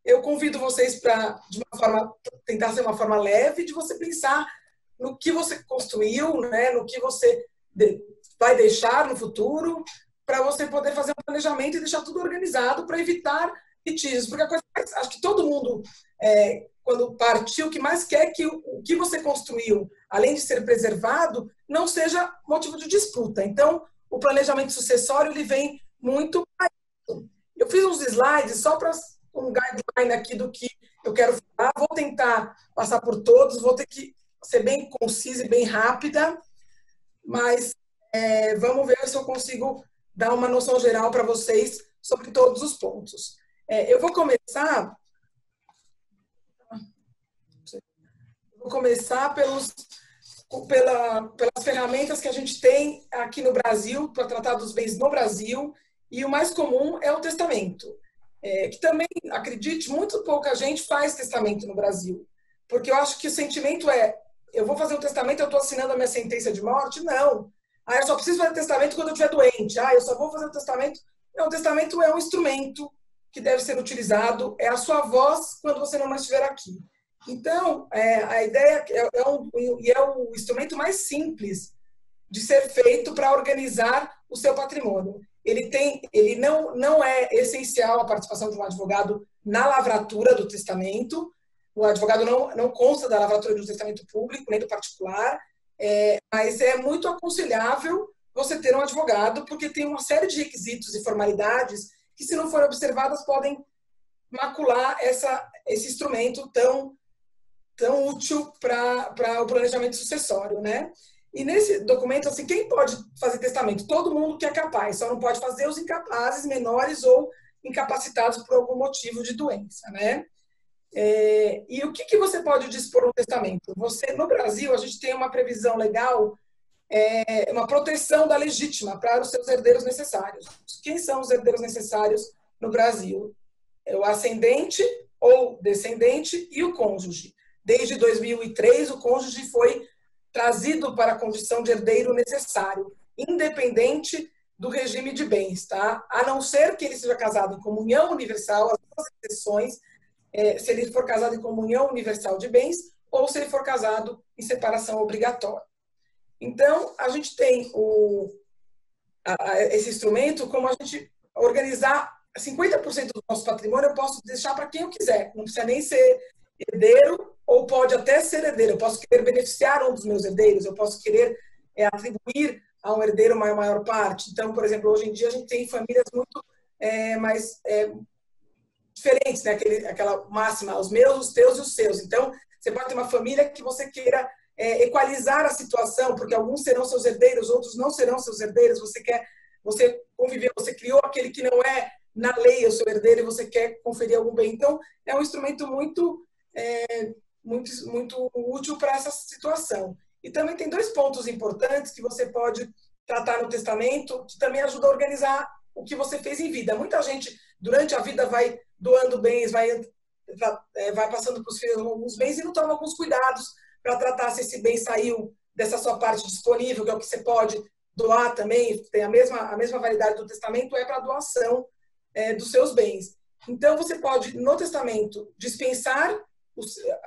eu convido vocês para, de uma forma, tentar ser uma forma leve, de você pensar no que você construiu, né, no que você vai deixar no futuro, para você poder fazer um planejamento e deixar tudo organizado para evitar litígios. Porque a coisa mais, acho que todo mundo, quando partiu, o que mais quer é que o que você construiu, além de ser preservado, não seja motivo de disputa. Então, o planejamento sucessório ele vem muito. Eu fiz uns slides só para um guideline aqui do que eu quero falar. Vou tentar passar por todos, vou ter que ser bem concisa e bem rápida, mas vamos ver se eu consigo dar uma noção geral para vocês sobre todos os pontos. Eu vou começar pelas ferramentas que a gente tem aqui no Brasil para tratar dos bens no Brasil, e o mais comum é o testamento, que também, acredite, muito pouca gente faz testamento no Brasil, porque eu acho que o sentimento eu vou fazer um testamento, eu estou assinando a minha sentença de morte? Não. Eu só preciso fazer testamento quando eu estiver doente. Eu só vou fazer o testamento. Não, o testamento é um instrumento que deve ser utilizado, é a sua voz quando você não estiver aqui. Então, a ideia é o instrumento mais simples de ser feito para organizar o seu patrimônio. Ele não é essencial a participação de um advogado na lavratura do testamento. O advogado não consta da lavratura do testamento público, nem do particular, mas é muito aconselhável você ter um advogado, porque tem uma série de requisitos e formalidades que, se não forem observadas, podem macular esse instrumento tão útil para o planejamento sucessório, né? E nesse documento, assim, quem pode fazer testamento? Todo mundo que é capaz, só não pode fazer os incapazes, menores ou incapacitados por algum motivo de doença, né? E o que você pode dispor no testamento? No Brasil, a gente tem uma previsão legal, uma proteção da legítima para os seus herdeiros necessários. Quem são os herdeiros necessários no Brasil? É o ascendente ou descendente e o cônjuge. Desde 2003, o cônjuge foi trazido para a condição de herdeiro necessário, independente do regime de bens, tá? A não ser que ele seja casado em comunhão universal, as duas exceções, se ele for casado em comunhão universal de bens ou se ele for casado em separação obrigatória. Então, a gente tem esse instrumento como a gente organizar 50% do nosso patrimônio, eu posso deixar para quem eu quiser, não precisa nem ser herdeiro, ou pode até ser herdeiro. Eu posso querer beneficiar um dos meus herdeiros, eu posso querer atribuir a um herdeiro uma maior parte. Então, por exemplo, hoje em dia a gente tem famílias muito mais diferentes, né? Aquela máxima, os meus, os teus e os seus. Então, você pode ter uma família que você queira equalizar a situação, porque alguns serão seus herdeiros, outros não serão seus herdeiros. Você conviveu, você criou aquele que não é na lei o seu herdeiro e você quer conferir algum bem. Então, é um instrumento muito útil para essa situação. E também tem dois pontos importantes que você pode tratar no testamento, que também ajuda a organizar o que você fez em vida. Muita gente, durante a vida, vai doando bens, vai passando para os filhos alguns bens e não toma alguns cuidados para tratar se esse bem saiu dessa sua parte disponível, que é o que você pode doar também, tem a mesma validade do testamento, para a doação dos seus bens. Então, você pode, no testamento, dispensar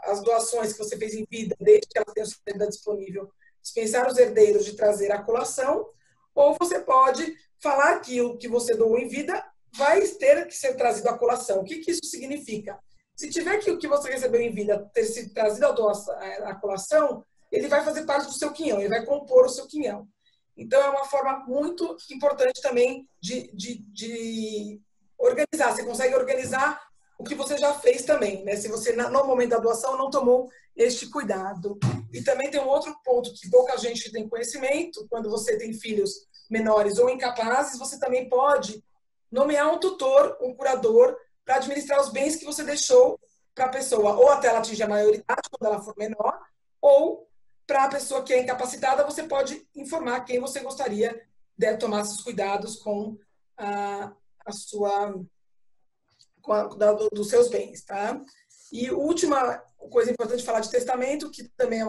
as doações que você fez em vida, desde que elas tenham sido disponível, dispensar os herdeiros de trazer a colação, ou você pode falar que o que você doou em vida vai ter que ser trazido à colação. O que isso significa? Se tiver que o que você recebeu em vida ter sido trazido à colação, ele vai fazer parte do seu quinhão, ele vai compor o seu quinhão. Então, é uma forma muito importante também de organizar. Você consegue organizar o que você já fez também, né? Se você, no momento da doação, não tomou este cuidado. E também tem um outro ponto que pouca gente tem conhecimento: quando você tem filhos menores ou incapazes, você também pode nomear um tutor, um curador, para administrar os bens que você deixou para a pessoa, ou até ela atingir a maioridade, quando ela for menor, ou para a pessoa que é incapacitada, você pode informar quem você gostaria de tomar esses cuidados com dos seus bens, tá? E última coisa importante de falar de testamento, que também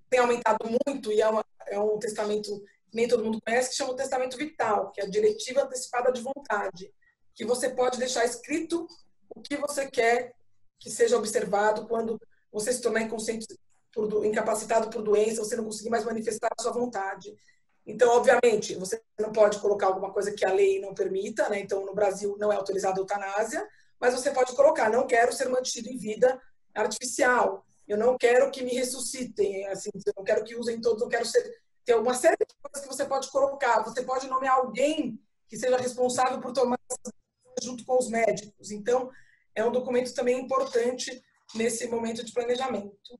tem aumentado muito e é um testamento que nem todo mundo conhece, que chama o testamento vital, que é a diretiva antecipada de vontade, que você pode deixar escrito o que você quer que seja observado quando você se tornar inconsciente, incapacitado por doença, você não conseguir mais manifestar a sua vontade. Então, obviamente, você não pode colocar alguma coisa que a lei não permita, né? Então, no Brasil não é autorizada a eutanásia, mas você pode colocar, não quero ser mantido em vida artificial, eu não quero que me ressuscitem, assim, eu não quero que usem todos, eu quero ser... Tem uma série de coisas que você pode colocar, você pode nomear alguém que seja responsável por tomar essas decisões junto com os médicos. Então, é um documento também importante nesse momento de planejamento.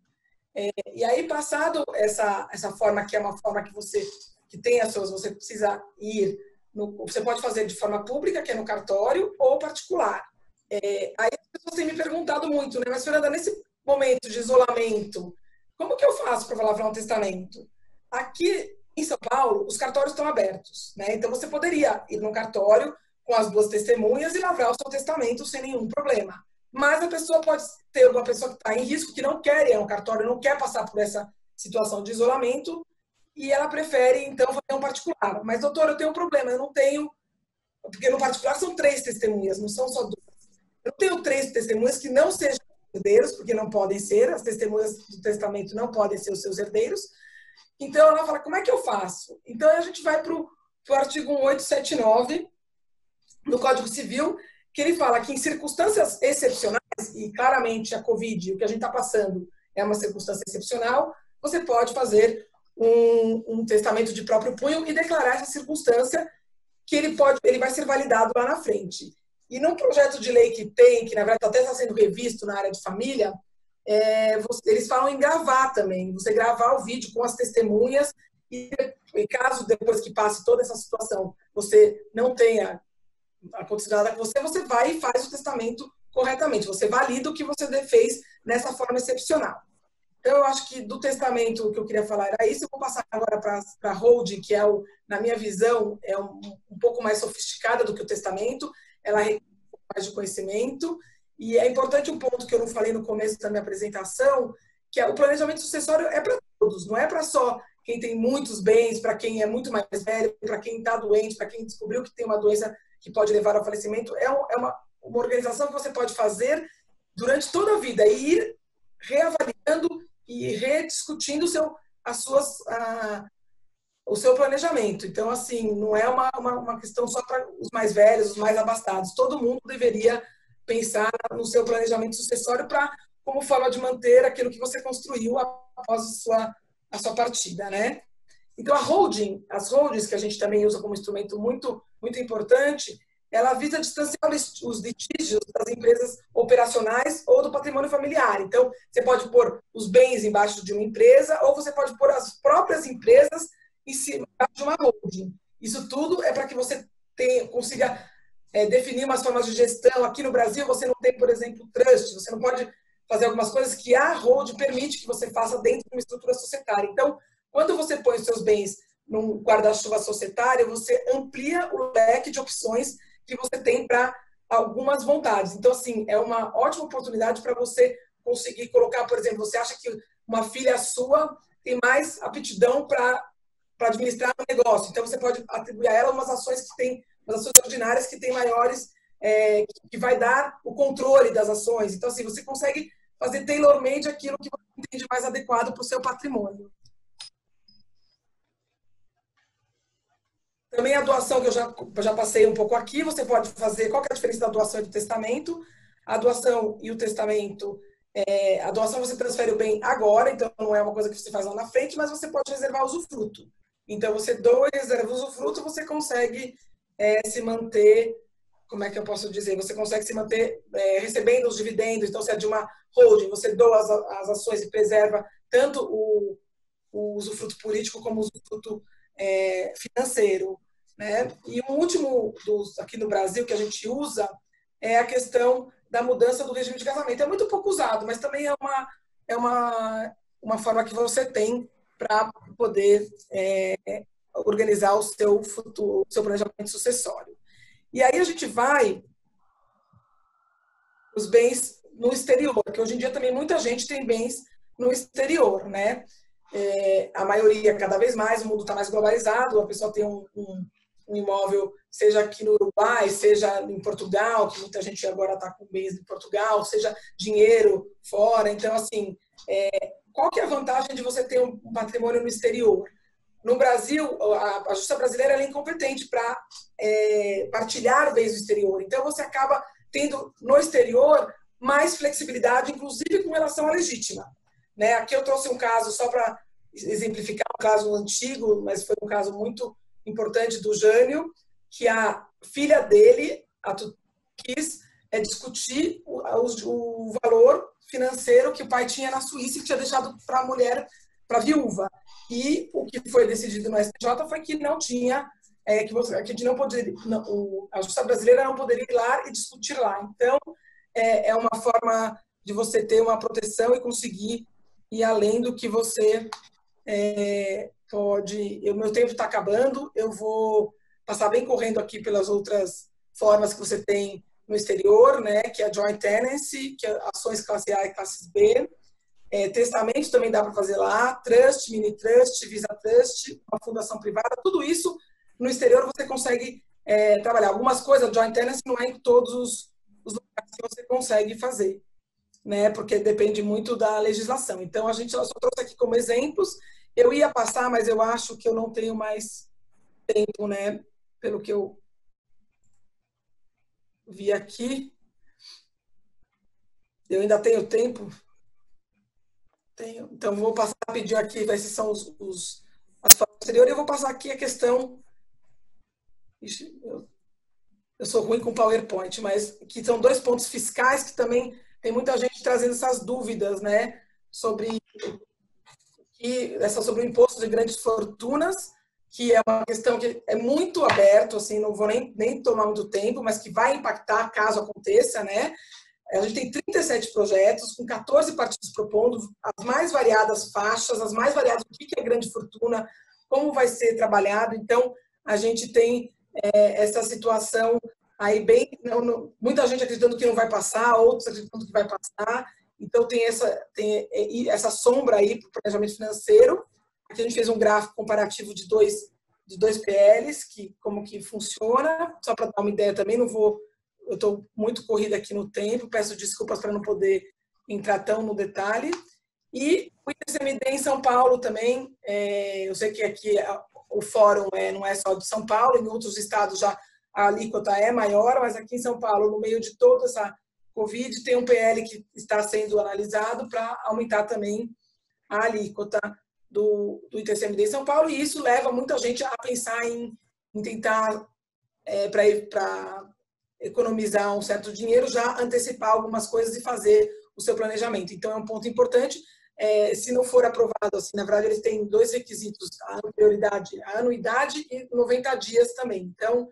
E aí, passado essa forma, que é uma forma que você que tem as suas, você precisa ir, você pode fazer de forma pública, que é no cartório, ou particular. Aí as pessoas têm me perguntado muito, né? Mas, Fernanda, nesse momento de isolamento, como que eu faço para lavrar um testamento? Aqui em São Paulo, os cartórios estão abertos, né? Então, você poderia ir no cartório com as duas testemunhas e lavrar o seu testamento sem nenhum problema. Mas a pessoa pode ter uma pessoa que está em risco, que não quer ir ao cartório, não quer passar por essa situação de isolamento, e ela prefere, então, fazer um particular. Mas, doutor, eu tenho um problema, eu não tenho... Porque no particular são 3 testemunhas, não são só 2. Eu tenho 3 testemunhas que não sejam herdeiros, porque não podem ser, as testemunhas do testamento não podem ser os seus herdeiros. Então, ela fala, como é que eu faço? Então, a gente vai para o artigo 1879 do Código Civil, que ele fala que em circunstâncias excepcionais, e claramente a Covid, o que a gente está passando é uma circunstância excepcional, você pode fazer um testamento de próprio punho e declarar essa circunstância que ele vai ser validado lá na frente. E num projeto de lei que tem, que na verdade até está sendo revisto na área de família, eles falam em gravar também, você gravar o vídeo com as testemunhas e caso depois que passe toda essa situação você não tenha acontecido nada com você, você vai e faz o testamento corretamente, você valida o que você fez nessa forma excepcional. Então, eu acho que do testamento que eu queria falar era isso. Eu vou passar agora para a holding, que na minha visão, é um pouco mais sofisticada do que o testamento. Ela requer um pouco mais de conhecimento. E é importante um ponto que eu não falei no começo da minha apresentação, que o planejamento sucessório é para todos, não é para só quem tem muitos bens, para quem é muito mais velho, para quem está doente, para quem descobriu que tem uma doença que pode levar ao falecimento. É uma organização que você pode fazer durante toda a vida e ir reavaliando e rediscutindo o seu planejamento. Então, assim, não é uma questão só para os mais velhos, os mais abastados. Todo mundo deveria pensar no seu planejamento sucessório como forma de manter aquilo que você construiu após a sua partida, né? Então, as holdings que a gente também usa como instrumento muito, muito importante, ela visa distanciar os litígios das empresas operacionais ou do patrimônio familiar. Então, você pode pôr os bens embaixo de uma empresa ou você pode pôr as próprias empresas em cima de uma holding. Isso tudo é para que você consiga definir umas formas de gestão. Aqui no Brasil, você não tem, por exemplo, trust. Você não pode fazer algumas coisas que a holding permite que você faça dentro de uma estrutura societária. Então, quando você põe os seus bens num guarda-chuva societário, você amplia o leque de opções que você tem para algumas vontades. Então, assim, é uma ótima oportunidade para você conseguir colocar, por exemplo, você acha que uma filha sua tem mais aptidão para administrar um negócio. Então, você pode atribuir a ela umas ações ordinárias que têm maiores, que vai dar o controle das ações. Então, assim, você consegue fazer tailor-made aquilo que você entende mais adequado para o seu patrimônio. Também a doação, que eu já passei um pouco aqui, você pode fazer... Qual que é a diferença da doação e do testamento? A doação e o testamento... a doação você transfere o bem agora, então não é uma coisa que você faz lá na frente, mas você pode reservar o usufruto. Então, você doa e reserva o usufruto, você consegue se manter... Como é que eu posso dizer? Você consegue se manter recebendo os dividendos. Então, se é de uma holding, você doa as ações e preserva tanto o usufruto político como o usufruto financeiro. Né? E o último aqui no Brasil que a gente usa é a questão da mudança do regime de casamento. É muito pouco usado, mas também é uma forma que você tem para poder organizar o seu futuro, o seu planejamento sucessório. E aí a gente vai os bens no exterior, que hoje em dia também muita gente tem bens no exterior, né? A maioria, cada vez mais, o mundo está mais globalizado, a pessoa tem um imóvel, seja aqui no Uruguai, seja em Portugal, que muita gente agora está com bens em Portugal, seja dinheiro fora. Então, assim, qual que é a vantagem de você ter um patrimônio no exterior? No Brasil, a justiça brasileira é incompetente para partilhar bens no exterior. Então, você acaba tendo no exterior mais flexibilidade, inclusive com relação à legítima. Né? Aqui eu trouxe um caso só para exemplificar, um caso antigo, mas foi um caso muito importante do Jânio, que a filha dele, quis discutir o valor financeiro que o pai tinha na Suíça e que tinha deixado para a mulher, para a viúva. E o que foi decidido no STJ foi que não tinha, que a gente não poderia, a justiça brasileira não poderia ir lá e discutir lá. Então, é uma forma de você ter uma proteção e conseguir ir além do que você pode. O meu tempo está acabando, eu vou passar bem correndo aqui pelas outras formas que você tem no exterior, né, que é a joint tenancy, que é ações classe A e classe B. Testamento também dá para fazer lá, trust, mini trust, visa trust, uma fundação privada, tudo isso no exterior você consegue trabalhar. Algumas coisas, joint tenancy não é em todos os lugares que você consegue fazer, né? Porque depende muito da legislação. Então, a gente só trouxe aqui como exemplos. Eu ia passar, mas eu acho que eu não tenho mais tempo, né? Pelo que eu vi aqui. Eu ainda tenho tempo. Então, vou passar rapidinho aqui, esses são as formas anteriores. Eu vou passar aqui a questão. Ixi, eu sou ruim com PowerPoint, mas que são 2 pontos fiscais que também tem muita gente trazendo essas dúvidas, né? Sobre o imposto de grandes fortunas, que é uma questão que é muito aberto, assim, não vou nem tomar muito tempo, mas que vai impactar caso aconteça, né? A gente tem 37 projetos, com 14 partidos propondo, as mais variadas faixas, as mais variadas, o que é grande fortuna, como vai ser trabalhado. Então, a gente tem essa situação aí bem... muita gente acreditando que não vai passar, outros acreditando que vai passar. Então, tem essa sombra aí para o planejamento financeiro. Aqui a gente fez um gráfico comparativo de dois PLs, como que funciona, só para dar uma ideia também, não vou... Eu estou muito corrida aqui no tempo, peço desculpas para não poder entrar tão no detalhe. E o ITCMD em São Paulo também, eu sei que aqui o fórum não é só de São Paulo, em outros estados já a alíquota é maior, mas aqui em São Paulo, no meio de toda essa Covid, tem um PL que está sendo analisado para aumentar também a alíquota do ITCMD em São Paulo, e isso leva muita gente a pensar em tentar, para economizar um certo dinheiro, já antecipar algumas coisas e fazer o seu planejamento. Então, é um ponto importante. Se não for aprovado, assim, na verdade, eles têm 2 requisitos, a anterioridade, a anuidade e 90 dias também. Então,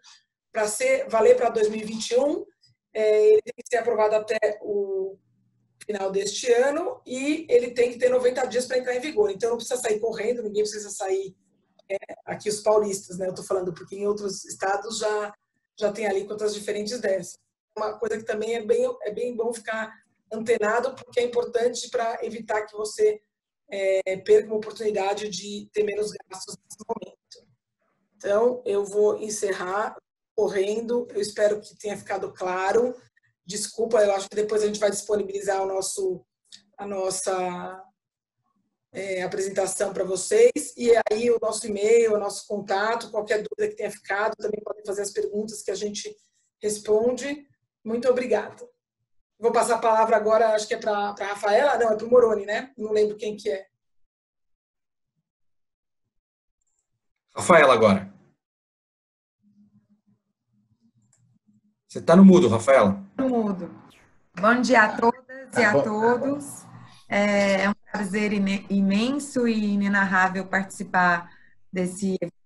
para valer para 2021, ele tem que ser aprovado até o final deste ano e ele tem que ter 90 dias para entrar em vigor. Então, não precisa sair correndo, ninguém precisa sair, aqui os paulistas, né? Eu estou falando, porque em outros estados já tem alíquotas diferentes dessa. Uma coisa que também é bem bom ficar antenado, porque é importante para evitar que você perca uma oportunidade de ter menos gastos nesse momento. Então, eu vou encerrar correndo. Eu espero que tenha ficado claro. Desculpa, eu acho que depois a gente vai disponibilizar a nossa apresentação para vocês, e aí o nosso e-mail, o nosso contato, qualquer dúvida que tenha ficado, também podem fazer as perguntas que a gente responde. Muito obrigada. Vou passar a palavra agora, acho que é para a Rafaela, não, é para o Moroni, né? Não lembro quem que é. Rafaela agora. Você está no mudo, Rafaela. No mudo. Bom dia a todas e a todos. É um prazer imenso e inenarrável participar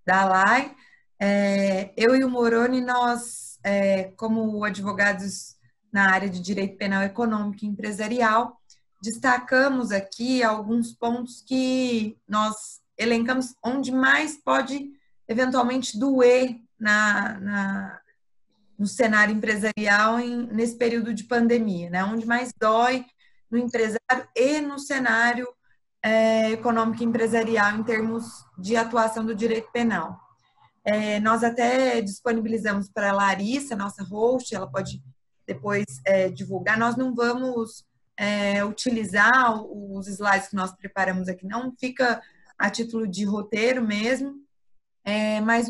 da live. Eu e o Moroni, nós, como advogados na área de Direito Penal Econômico e Empresarial, destacamos aqui alguns pontos que nós elencamos onde mais pode eventualmente doer no cenário empresarial nesse período de pandemia, né? Onde mais dói no empresário e no cenário econômico e empresarial em termos de atuação do direito penal. Nós até disponibilizamos para a Larissa, nossa host, ela pode depois divulgar. Nós não vamos utilizar os slides que nós preparamos aqui, não fica a título de roteiro mesmo, mas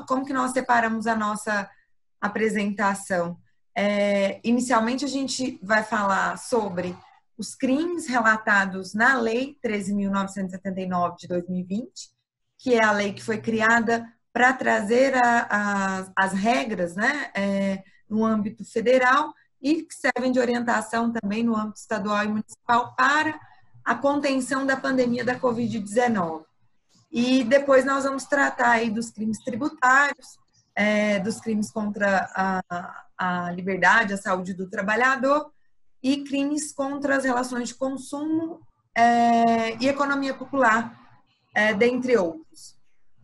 como que nós separamos a nossa apresentação? Inicialmente, a gente vai falar sobre os crimes relatados na Lei 13.979 de 2020, que é a lei que foi criada para trazer as regras, né, no âmbito federal e que servem de orientação também no âmbito estadual e municipal para a contenção da pandemia da Covid-19. E depois nós vamos tratar aí dos crimes tributários, dos crimes contra a liberdade, a saúde do trabalhador e crimes contra as relações de consumo e economia popular, dentre outros.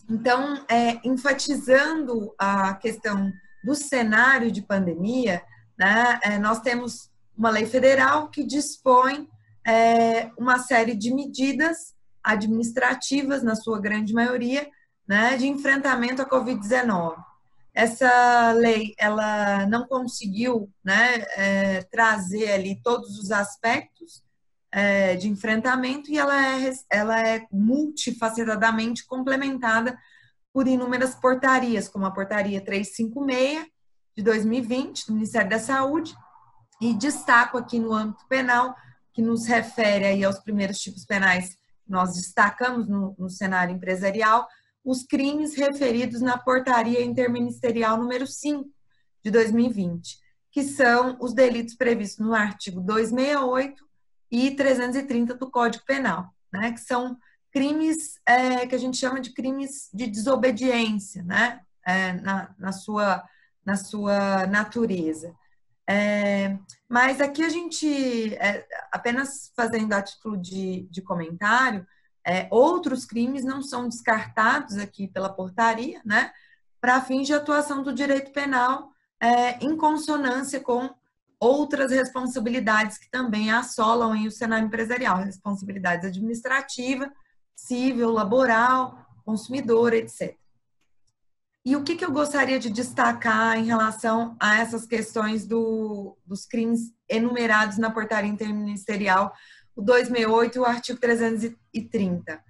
Então, enfatizando a questão do cenário de pandemia, né, nós temos uma lei federal que dispõe uma série de medidas administrativas, na sua grande maioria, né, de enfrentamento à Covid-19. Essa lei, ela não conseguiu, né, trazer ali todos os aspectos de enfrentamento e ela é multifacetadamente complementada por inúmeras portarias, como a portaria 356 de 2020 do Ministério da Saúde, e destaco aqui no âmbito penal, que nos refere aí aos primeiros tipos penais que nós destacamos no cenário empresarial, os crimes referidos na portaria interministerial número 5 de 2020, que são os delitos previstos no artigo 268 e 330 do Código Penal, né, que são crimes que a gente chama de crimes de desobediência, né, na sua natureza. Mas aqui a gente, apenas fazendo a título de comentário, outros crimes não são descartados aqui pela portaria, né, para fins de atuação do direito penal em consonância com outras responsabilidades que também assolam aí o cenário empresarial, responsabilidades administrativa, civil, laboral, consumidora, etc. E o que eu gostaria de destacar em relação a essas questões dos crimes enumerados na portaria interministerial, o 268 e o artigo 330?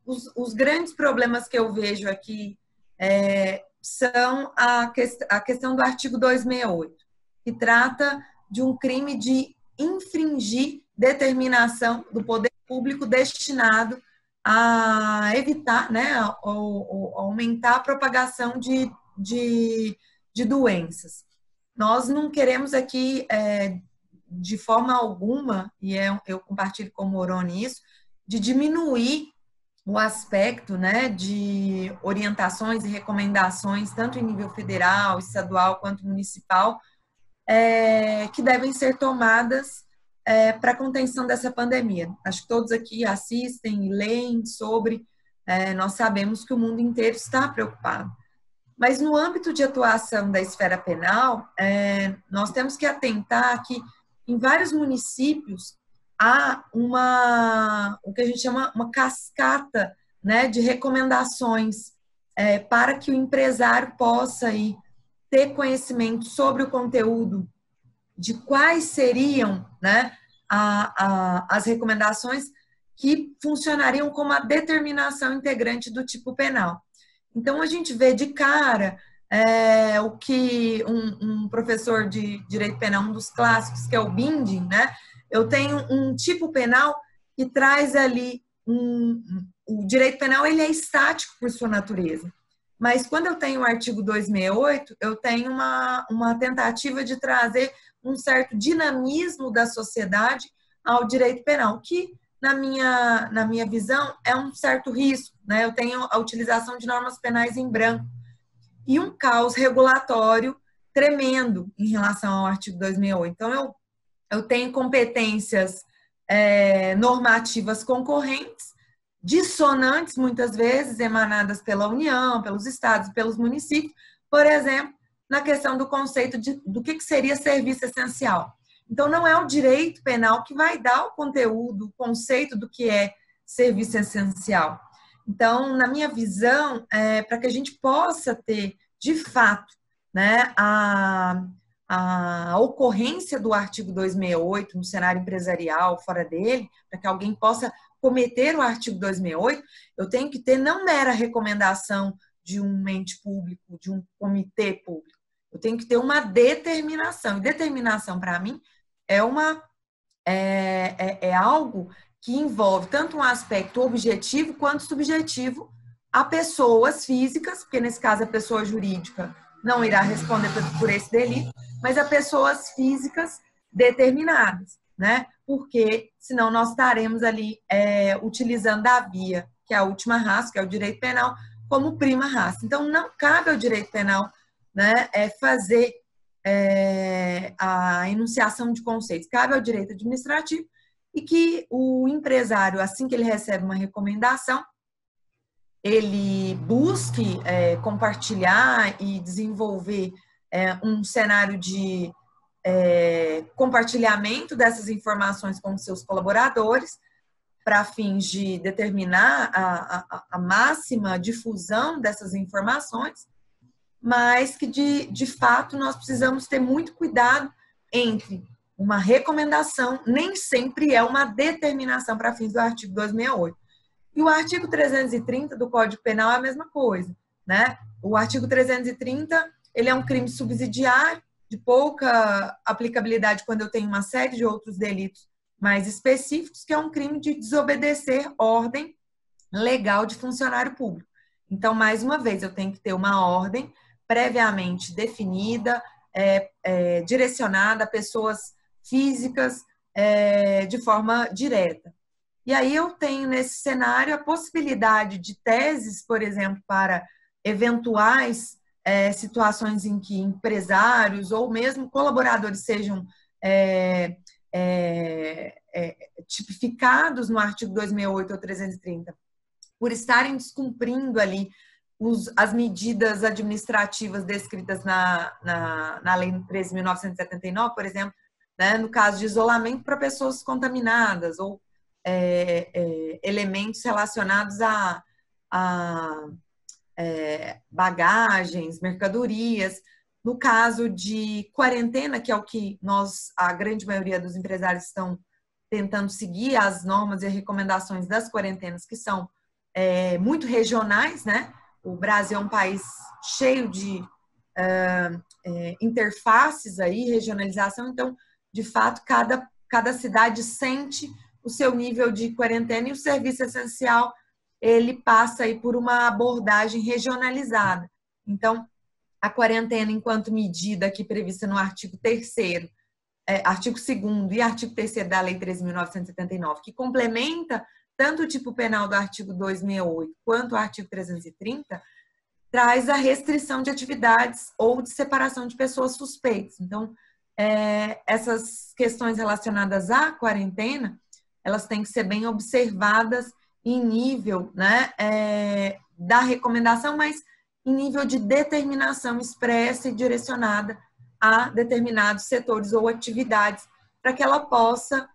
Os grandes problemas que eu vejo aqui são a questão do artigo 268, que trata de um crime de infringir determinação do poder público destinado a evitar, né, ou aumentar a propagação de doenças. Nós não queremos aqui, de forma alguma, e eu compartilho com o Moroni isso, de diminuir o aspecto, né, de orientações e recomendações, tanto em nível federal, estadual, quanto municipal, que devem ser tomadas para a contenção dessa pandemia. Acho que todos aqui assistem e leem sobre, nós sabemos que o mundo inteiro está preocupado. Mas no âmbito de atuação da esfera penal, nós temos que atentar que em vários municípios há o que a gente chama uma cascata, né, de recomendações para que o empresário possa aí ter conhecimento sobre o conteúdo de quais seriam, né, as recomendações que funcionariam como a determinação integrante do tipo penal. Então, a gente vê de cara o que um professor de direito penal, um dos clássicos, que é o Binding, né? Eu tenho um tipo penal que traz ali o direito penal, ele é estático por sua natureza. Mas quando eu tenho o artigo 268, eu tenho uma tentativa de trazer um certo dinamismo da sociedade ao direito penal, que, na minha visão, é um certo risco, né? Eu tenho a utilização de normas penais em branco e um caos regulatório tremendo em relação ao artigo 268. Então, eu tenho competências normativas concorrentes, dissonantes, muitas vezes, emanadas pela União, pelos estados, pelos municípios, por exemplo, na questão do conceito do que seria serviço essencial. Então, não é o direito penal que vai dar o conteúdo, o conceito do que é serviço essencial. Então, na minha visão, para que a gente possa ter, de fato, né, a ocorrência do artigo 268 no cenário empresarial, fora dele, para que alguém possa cometer o artigo 268, eu tenho que ter não mera recomendação de um ente público, de um comitê público. Eu tenho que ter uma determinação. E determinação, para mim, é algo que envolve tanto um aspecto objetivo quanto subjetivo a pessoas físicas, porque nesse caso a pessoa jurídica não irá responder por esse delito, mas a pessoas físicas determinadas, né? Porque senão nós estaremos ali utilizando a via, que é a última ratio, que é o direito penal, como prima ratio. Então, não cabe ao direito penal, né, fazer a enunciação de conceitos. Cabe ao direito administrativo e que o empresário, assim que ele recebe uma recomendação, ele busque compartilhar e desenvolver um cenário de compartilhamento dessas informações com seus colaboradores para fins de determinar a máxima difusão dessas informações, mas que, de fato, nós precisamos ter muito cuidado entre uma recomendação, nem sempre é uma determinação para fins do artigo 268. E o artigo 330 do Código Penal é a mesma coisa, né? O artigo 330, ele é um crime subsidiário, de pouca aplicabilidade quando eu tenho uma série de outros delitos mais específicos, que é um crime de desobedecer ordem legal de funcionário público. Então, mais uma vez, eu tenho que ter uma ordem previamente definida, direcionada a pessoas físicas de forma direta. E aí eu tenho nesse cenário a possibilidade de teses, por exemplo, para eventuais situações em que empresários ou mesmo colaboradores sejam tipificados no artigo 268 ou 330 por estarem descumprindo ali as medidas administrativas descritas na Lei 13.979, por exemplo, né, no caso de isolamento para pessoas contaminadas ou elementos relacionados a bagagens, mercadorias. No caso de quarentena, que é o que a grande maioria dos empresários estão tentando seguir, as normas e recomendações das quarentenas, que são muito regionais, né? O Brasil é um país cheio de interfaces aí, regionalização, então, de fato, cada cidade sente o seu nível de quarentena e o serviço essencial, ele passa aí por uma abordagem regionalizada. Então, a quarentena, enquanto medida aqui prevista no artigo 3º, artigo 2º e artigo 3º da Lei 13.979, que complementa tanto o tipo penal do artigo 268 quanto o artigo 330, traz a restrição de atividades ou de separação de pessoas suspeitas. Então, essas questões relacionadas à quarentena, elas têm que ser bem observadas em nível, né, da recomendação, mas em nível de determinação expressa e direcionada a determinados setores ou atividades, para que ela possa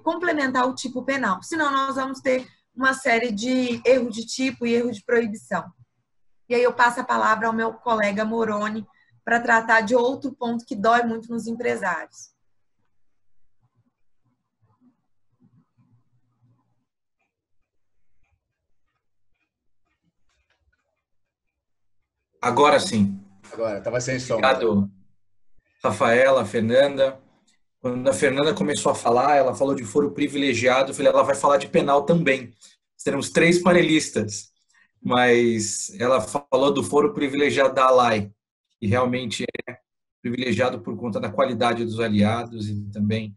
complementar o tipo penal. Senão, nós vamos ter uma série de erro de tipo e erro de proibição. E aí eu passo a palavra ao meu colega Moroni para tratar de outro ponto que dói muito nos empresários. Agora sim. Agora, estava sem som. Obrigado, Rafaela, Fernanda. Quando a Fernanda começou a falar, ela falou de foro privilegiado, eu falei, ela vai falar de penal também. Teremos 3 panelistas, mas ela falou do foro privilegiado da ALAI, que realmente é privilegiado por conta da qualidade dos aliados e também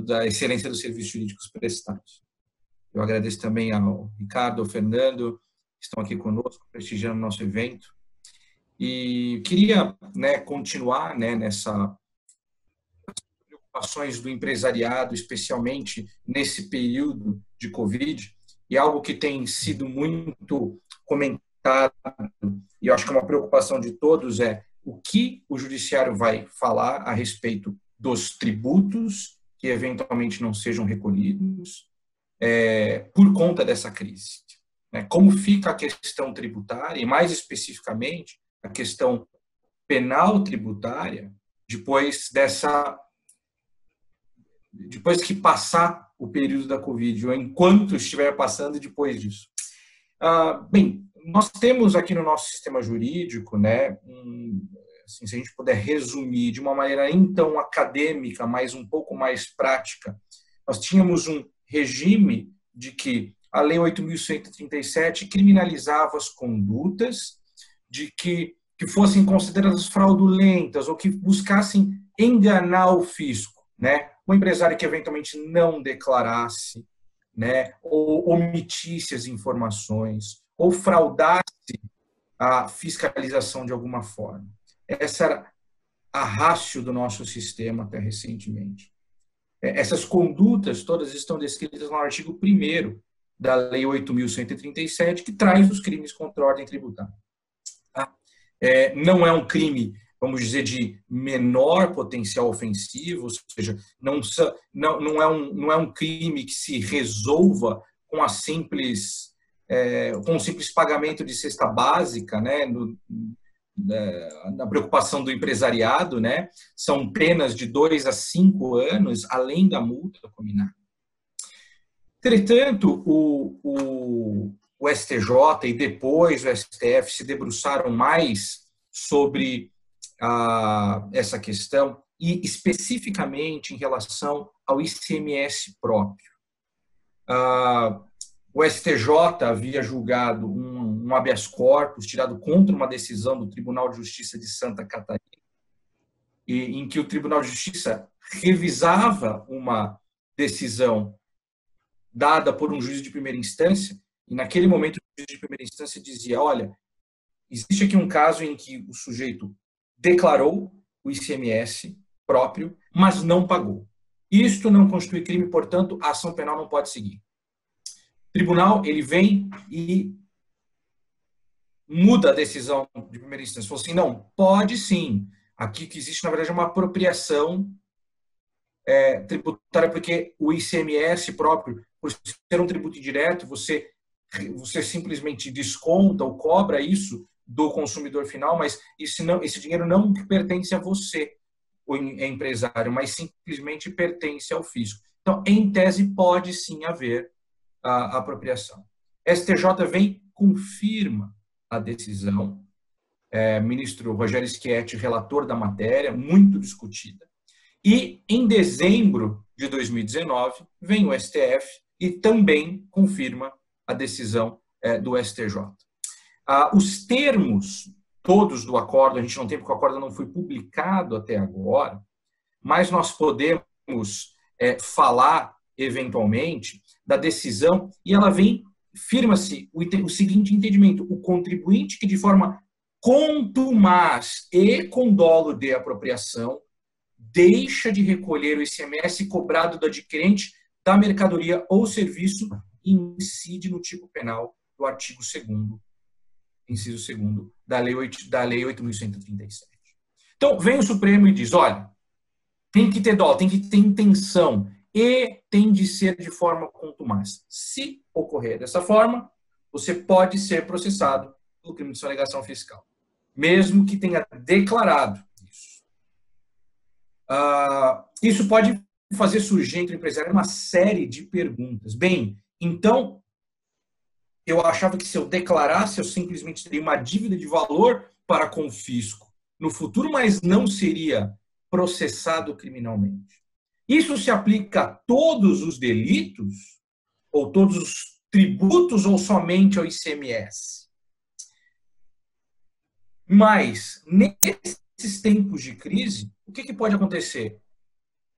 da excelência dos serviços jurídicos prestados. Eu agradeço também ao Ricardo, ao Fernando, que estão aqui conosco, prestigiando o nosso evento. E queria, né, continuar, né, nessa preocupações do empresariado, especialmente nesse período de Covid, e algo que tem sido muito comentado, e eu acho que é uma preocupação de todos, o que o judiciário vai falar a respeito dos tributos que eventualmente não sejam recolhidos por conta dessa crise. né? Como fica a questão tributária, e mais especificamente a questão penal tributária, depois que passar o período da Covid, ou enquanto estiver passando e depois disso. Bem, nós temos aqui no nosso sistema jurídico, né, assim, se a gente puder resumir de uma maneira nem tão acadêmica, mas um pouco mais prática, nós tínhamos um regime de que a Lei 8.137 criminalizava as condutas de que fossem consideradas fraudulentas ou que buscassem enganar o fisco, né? O empresário que eventualmente não declarasse, né, ou omitisse as informações, ou fraudasse a fiscalização de alguma forma. Essa era a ratio do nosso sistema até recentemente. Essas condutas todas estão descritas no artigo 1º da Lei 8.137, que traz os crimes contra a ordem tributária. Não é um crime, vamos dizer, de menor potencial ofensivo, ou seja, não é um crime que se resolva com um simples pagamento de cesta básica, né, na preocupação do empresariado, né, são penas de 2 a 5 anos, além da multa combinada. Entretanto, o STJ e depois o STF se debruçaram mais sobre essa questão e especificamente em relação ao ICMS próprio. O STJ havia julgado um habeas corpus tirado contra uma decisão do Tribunal de Justiça de Santa Catarina, em que o Tribunal de Justiça revisava uma decisão dada por um juiz de primeira instância, e naquele momento o juiz de primeira instância dizia, olha, existe aqui um caso em que o sujeito declarou o ICMS próprio, mas não pagou. Isto não constitui crime, portanto, a ação penal não pode seguir. O tribunal, ele vem e muda a decisão de primeira instância. Falou assim, não, pode sim. Aqui que existe, na verdade, uma apropriação tributária, porque o ICMS próprio, por ser um tributo indireto, você simplesmente desconta ou cobra isso do consumidor final, mas esse dinheiro não pertence a você, o empresário, mas simplesmente pertence ao fisco. Então, em tese, pode sim haver a apropriação. STJ vem, confirma a decisão, ministro Rogério Schietti, relator da matéria, muito discutida, e em dezembro de 2019, vem o STF e também confirma a decisão do STJ. Os termos todos do acordo, a gente não tem porque o acordo não foi publicado até agora, mas nós podemos falar, eventualmente, da decisão, e ela vem, firma-se o seguinte entendimento: o contribuinte que de forma contumaz e com dolo de apropriação deixa de recolher o ICMS cobrado do adquirente da mercadoria ou serviço e incide no tipo penal do artigo 2º, inciso 2º, da Lei 8.137. Então, vem o Supremo e diz, olha, tem que ter dolo, tem que ter intenção e tem de ser de forma contumaz. Se ocorrer dessa forma, você pode ser processado pelo crime de sonegação fiscal, mesmo que tenha declarado isso. Isso pode fazer surgir entre o empresário uma série de perguntas. Bem, então, eu achava que se eu declarasse, eu simplesmente teria uma dívida de valor para com o fisco no futuro, mas não seria processado criminalmente. Isso se aplica a todos os delitos, ou todos os tributos, ou somente ao ICMS? Mas, nesses tempos de crise, o que pode acontecer?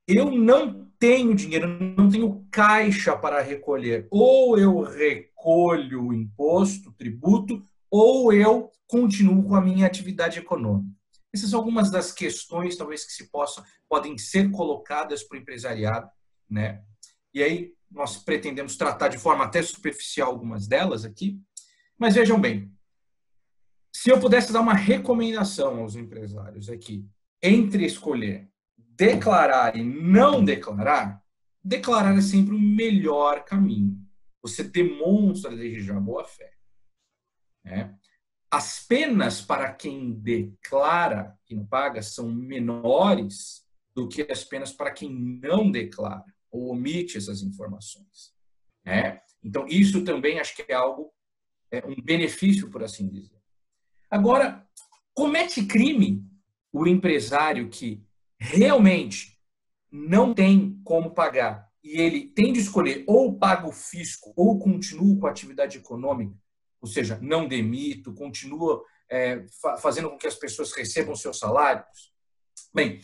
Eu não tenho dinheiro, não tenho caixa para recolher. Ou eu recolho o imposto, o tributo, ou eu continuo com a minha atividade econômica. Essas são algumas das questões, talvez, que podem ser colocadas para o empresariado, né? E aí nós pretendemos tratar de forma até superficial algumas delas aqui. Mas vejam bem, se eu pudesse dar uma recomendação aos empresários aqui, entre escolher declarar e não declarar, declarar é sempre o melhor caminho. você demonstra desde já boa-fé. Né? As penas para quem declara que não paga são menores do que as penas para quem não declara ou omite essas informações. Né? Então, isso também acho que é algo, um benefício, por assim dizer. Agora, comete crime o empresário que realmente não tem como pagar e ele tem de escolher ou paga o fisco ou continua com a atividade econômica, ou seja, não demito, continua fazendo com que as pessoas recebam seus salários. Bem,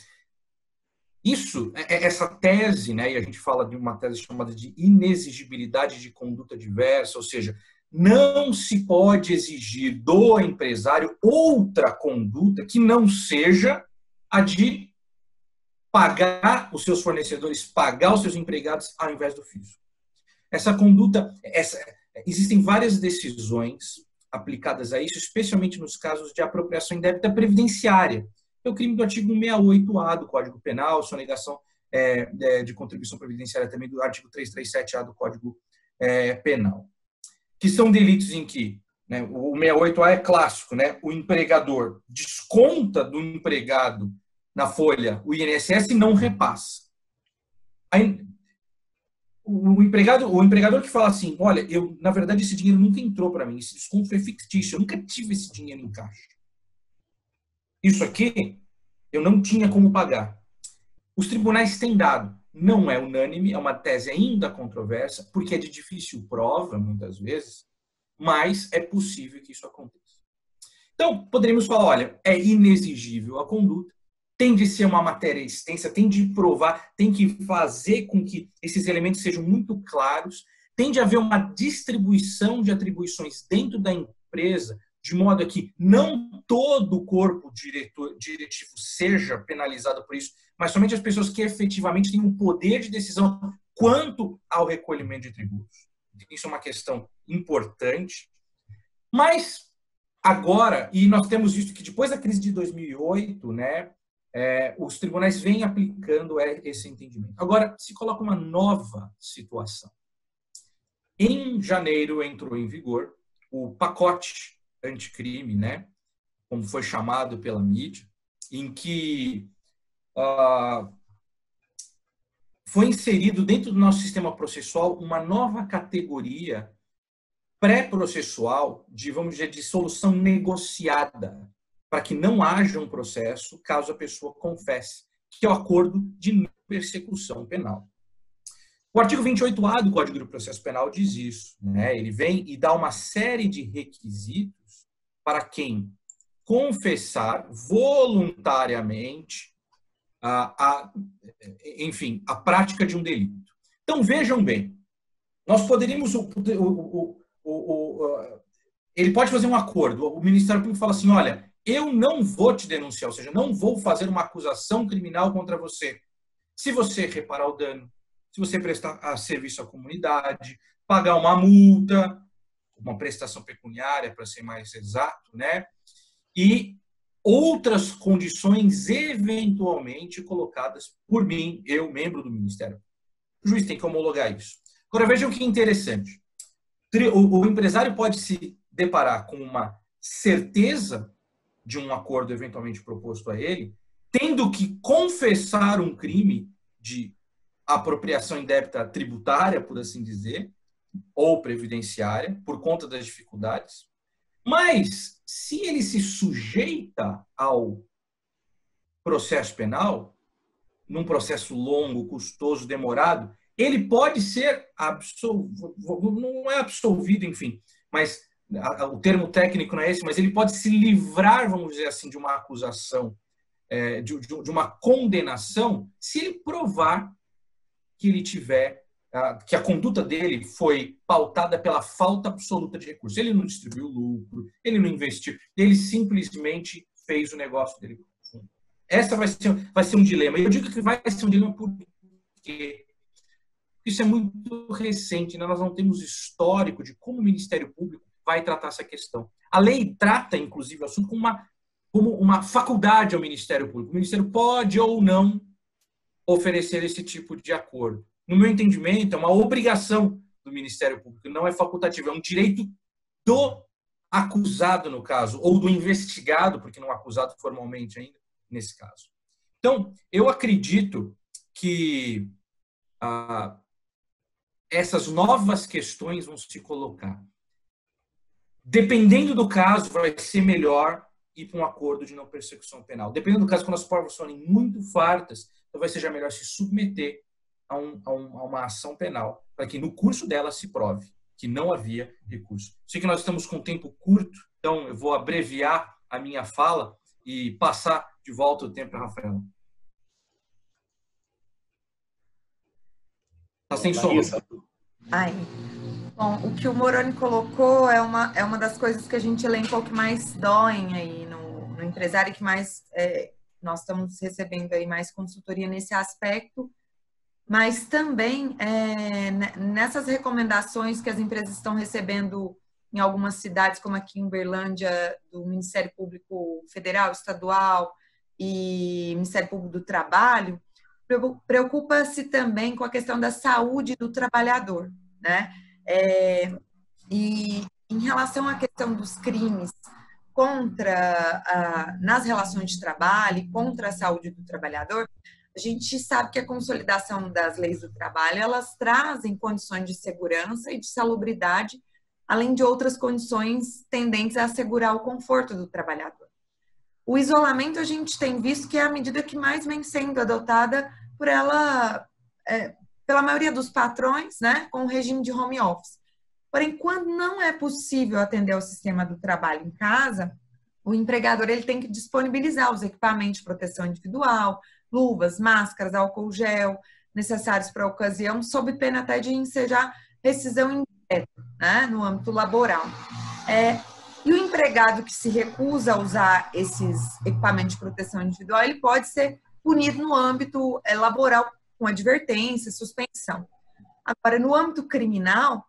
essa tese, né, e a gente fala de uma tese chamada de inexigibilidade de conduta diversa, ou seja, não se pode exigir do empresário outra conduta que não seja a de pagar os seus fornecedores, pagar os seus empregados ao invés do fisco. Essa conduta, existem várias decisões aplicadas a isso, especialmente nos casos de apropriação indébita previdenciária. É o crime do artigo 168A do Código Penal, sonegação de contribuição previdenciária também do artigo 337A do Código Penal. Que são delitos em que, né, o 68A é clássico, né, o empregador desconta do empregado na folha o INSS e não repassa. Aí, o empregador que fala assim, olha, na verdade esse dinheiro nunca entrou para mim, esse desconto foi fictício, eu nunca tive esse dinheiro em caixa. Isso aqui eu não tinha como pagar. Os tribunais têm dado. Não é unânime, é uma tese ainda controversa, porque é de difícil prova, muitas vezes, mas é possível que isso aconteça. Então, poderíamos falar, olha, é inexigível a conduta, tem de ser uma matéria extensa, tem de provar, tem que fazer com que esses elementos sejam muito claros, tem de haver uma distribuição de atribuições dentro da empresa, de modo que não todo o corpo diretivo seja penalizado por isso, mas somente as pessoas que efetivamente têm um poder de decisão quanto ao recolhimento de tributos. Isso é uma questão importante. Mas agora, e nós temos visto que depois da crise de 2008, né, os tribunais vêm aplicando esse entendimento. Agora, se coloca uma nova situação. Em janeiro entrou em vigor o pacote anticrime, né, como foi chamado pela mídia, em que foi inserido dentro do nosso sistema processual uma nova categoria pré-processual de, vamos dizer, de solução negociada, para que não haja um processo caso a pessoa confesse, que é o acordo de não persecução penal. O artigo 28A do Código do Processo Penal diz isso, né? Ele vem e dá uma série de requisitos para quem confessar voluntariamente enfim, a prática de um delito. Então, vejam bem, nós poderíamos... ele pode fazer um acordo, o Ministério Público fala assim, olha, eu não vou te denunciar, ou seja, não vou fazer uma acusação criminal contra você. Se você reparar o dano, se você prestar serviço à comunidade, pagar uma multa, uma prestação pecuniária, para ser mais exato, né? E outras condições eventualmente colocadas por mim, eu, membro do Ministério. O juiz tem que homologar isso. Agora, vejam que interessante. O empresário pode se deparar com uma certeza de um acordo eventualmente proposto a ele, tendo que confessar um crime de apropriação indébita tributária, por assim dizer, ou previdenciária, por conta das dificuldades. Mas, se ele se sujeita ao processo penal, num processo longo, custoso, demorado, ele pode ser absolvido, não é absolvido, enfim, mas o termo técnico não é esse, mas ele pode se livrar, vamos dizer assim, de uma acusação, de uma condenação, se ele provar que ele tiver, que a conduta dele foi pautada pela falta absoluta de recursos. Ele não distribuiu lucro, ele não investiu, ele simplesmente fez o negócio dele. Essa vai ser um dilema. E eu digo que vai ser um dilema porque isso é muito recente, né? Nós não temos histórico de como o Ministério Público vai tratar essa questão. A lei trata, inclusive, o assunto como uma faculdade ao Ministério Público. O Ministério pode ou não oferecer esse tipo de acordo. No meu entendimento, é uma obrigação do Ministério Público, não é facultativo, é um direito do acusado, no caso, ou do investigado, porque não é acusado formalmente ainda, nesse caso. Então, eu acredito que essas novas questões vão se colocar. Dependendo do caso, vai ser melhor ir para um acordo de não persecução penal. Dependendo do caso, quando as provas forem muito fartas, talvez seja melhor se submeter a uma ação penal, para que no curso dela se prove que não havia recurso. Sei que nós estamos com tempo curto, então eu vou abreviar a minha fala e passar de volta o tempo para a Rafaela. Está sem som. Aí. Bom, o que o Moroni colocou é uma das coisas que a gente elencou que mais doem aí no empresário, que mais nós estamos recebendo aí mais consultoria nesse aspecto, mas também nessas recomendações que as empresas estão recebendo em algumas cidades, como aqui em Uberlândia, do Ministério Público Federal, Estadual e Ministério Público do Trabalho, preocupa-se também com a questão da saúde do trabalhador, né? E em relação à questão dos crimes nas relações de trabalho e contra a saúde do trabalhador, a gente sabe que a consolidação das leis do trabalho, elas trazem condições de segurança e de salubridade, além de outras condições tendentes a assegurar o conforto do trabalhador. O isolamento, a gente tem visto que é a medida que mais vem sendo adotada pela maioria dos patrões, né, com o regime de home office. Porém, quando não é possível atender ao sistema do trabalho em casa, o empregador ele tem que disponibilizar os equipamentos de proteção individual, luvas, máscaras, álcool gel, necessários para a ocasião, sob pena até de ensejar rescisão indireta, né, no âmbito laboral. E o empregado que se recusa a usar esses equipamentos de proteção individual, ele pode ser punido no âmbito laboral com advertência, suspensão. Agora, no âmbito criminal,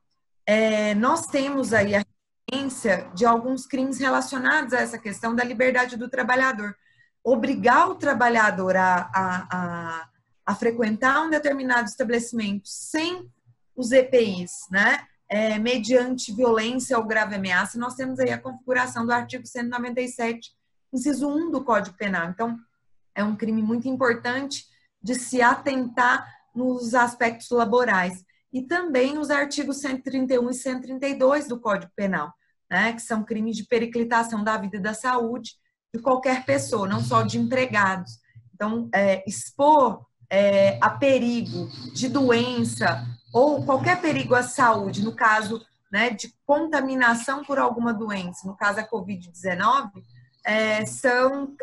nós temos aí a referência de alguns crimes relacionados a essa questão da liberdade do trabalhador. Obrigar o trabalhador a frequentar um determinado estabelecimento sem os EPIs, né? Mediante violência ou grave ameaça, nós temos aí a configuração do artigo 197, inciso 1 do Código Penal. Então, é um crime muito importante de se atentar nos aspectos laborais. E também os artigos 131 e 132 do Código Penal, né, que são crimes de periclitação da vida e da saúde de qualquer pessoa, não só de empregados. Então, expor a perigo de doença ou qualquer perigo à saúde, no caso, né, de contaminação por alguma doença, no caso a Covid-19, são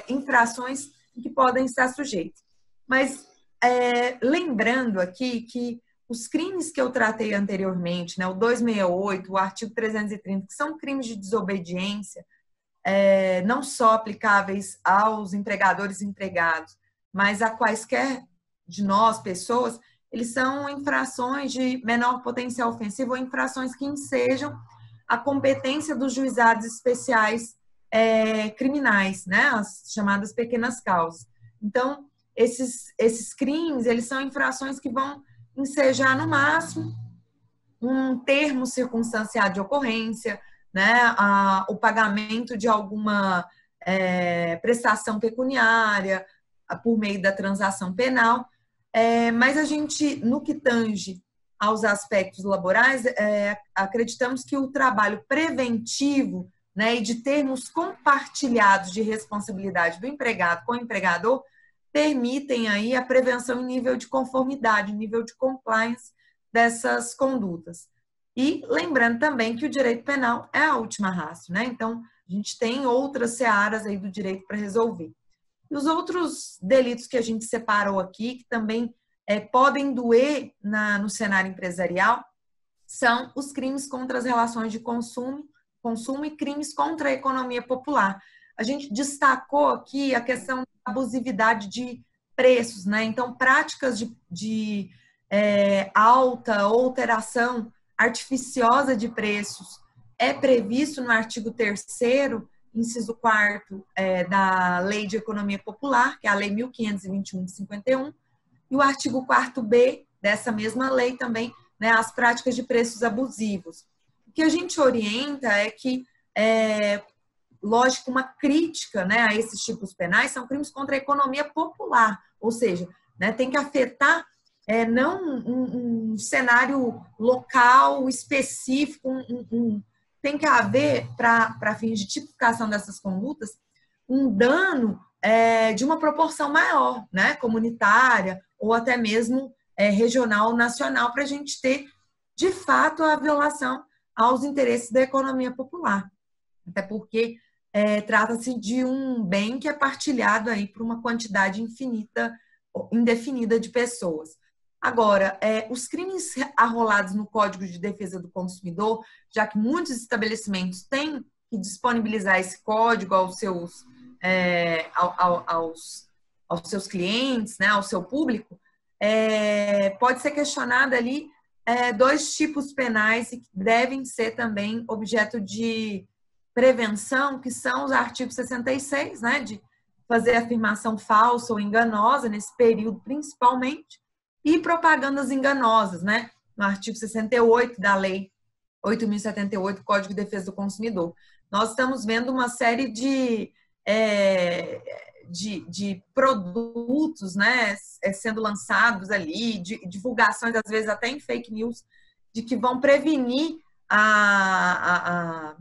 infrações que podem estar sujeitas. Mas lembrando aqui que os crimes que eu tratei anteriormente, né, o 268, o artigo 330, que são crimes de desobediência, não só aplicáveis aos empregadores e empregados, mas a quaisquer de nós, pessoas, eles são infrações de menor potencial ofensivo ou infrações que ensejam a competência dos juizados especiais criminais, né, as chamadas pequenas causas. Então, esses crimes, eles são infrações que vão ensejar, no máximo, um termo circunstanciado de ocorrência, né, o pagamento de alguma prestação pecuniária por meio da transação penal, mas a gente, no que tange aos aspectos laborais, acreditamos que o trabalho preventivo, né, e de termos compartilhados de responsabilidade do empregado com o empregador permitem aí a prevenção em nível de conformidade, em nível de compliance dessas condutas. E lembrando também que o direito penal é a última ratio, né? Então, a gente tem outras searas aí do direito para resolver. E os outros delitos que a gente separou aqui, que também podem doer no cenário empresarial, são os crimes contra as relações de consumo e crimes contra a economia popular. A gente destacou aqui a questão da abusividade de preços, né? Então, práticas de alta ou alteração artificiosa de preços é previsto no artigo 3º, inciso 4º da Lei de Economia Popular, que é a Lei 1521 de 51, e o artigo 4º-B dessa mesma lei também né, as práticas de preços abusivos. O que a gente orienta é que, lógico, uma crítica, né, a esses tipos penais são crimes contra a economia popular, ou seja, né, tem que afetar não um cenário local específico, tem que haver, para fins de tipificação dessas condutas, um dano de uma proporção maior, né, comunitária ou até mesmo regional, nacional, para a gente ter, de fato, a violação aos interesses da economia popular. Até porque trata-se de um bem que é partilhado aí por uma quantidade indefinida de pessoas. Agora, os crimes arrolados no Código de Defesa do Consumidor, já que muitos estabelecimentos têm que disponibilizar esse código aos seus, aos seus clientes, né, ao seu público, pode ser questionado ali dois tipos penais que devem ser também objeto de prevenção, que são os artigos 66, né, de fazer afirmação falsa ou enganosa nesse período principalmente, e propagandas enganosas, né, no artigo 68 da Lei 8.078, Código de Defesa do Consumidor. Nós estamos vendo uma série de produtos, né, sendo lançados ali, de divulgações, às vezes até em fake news, de que vão prevenir a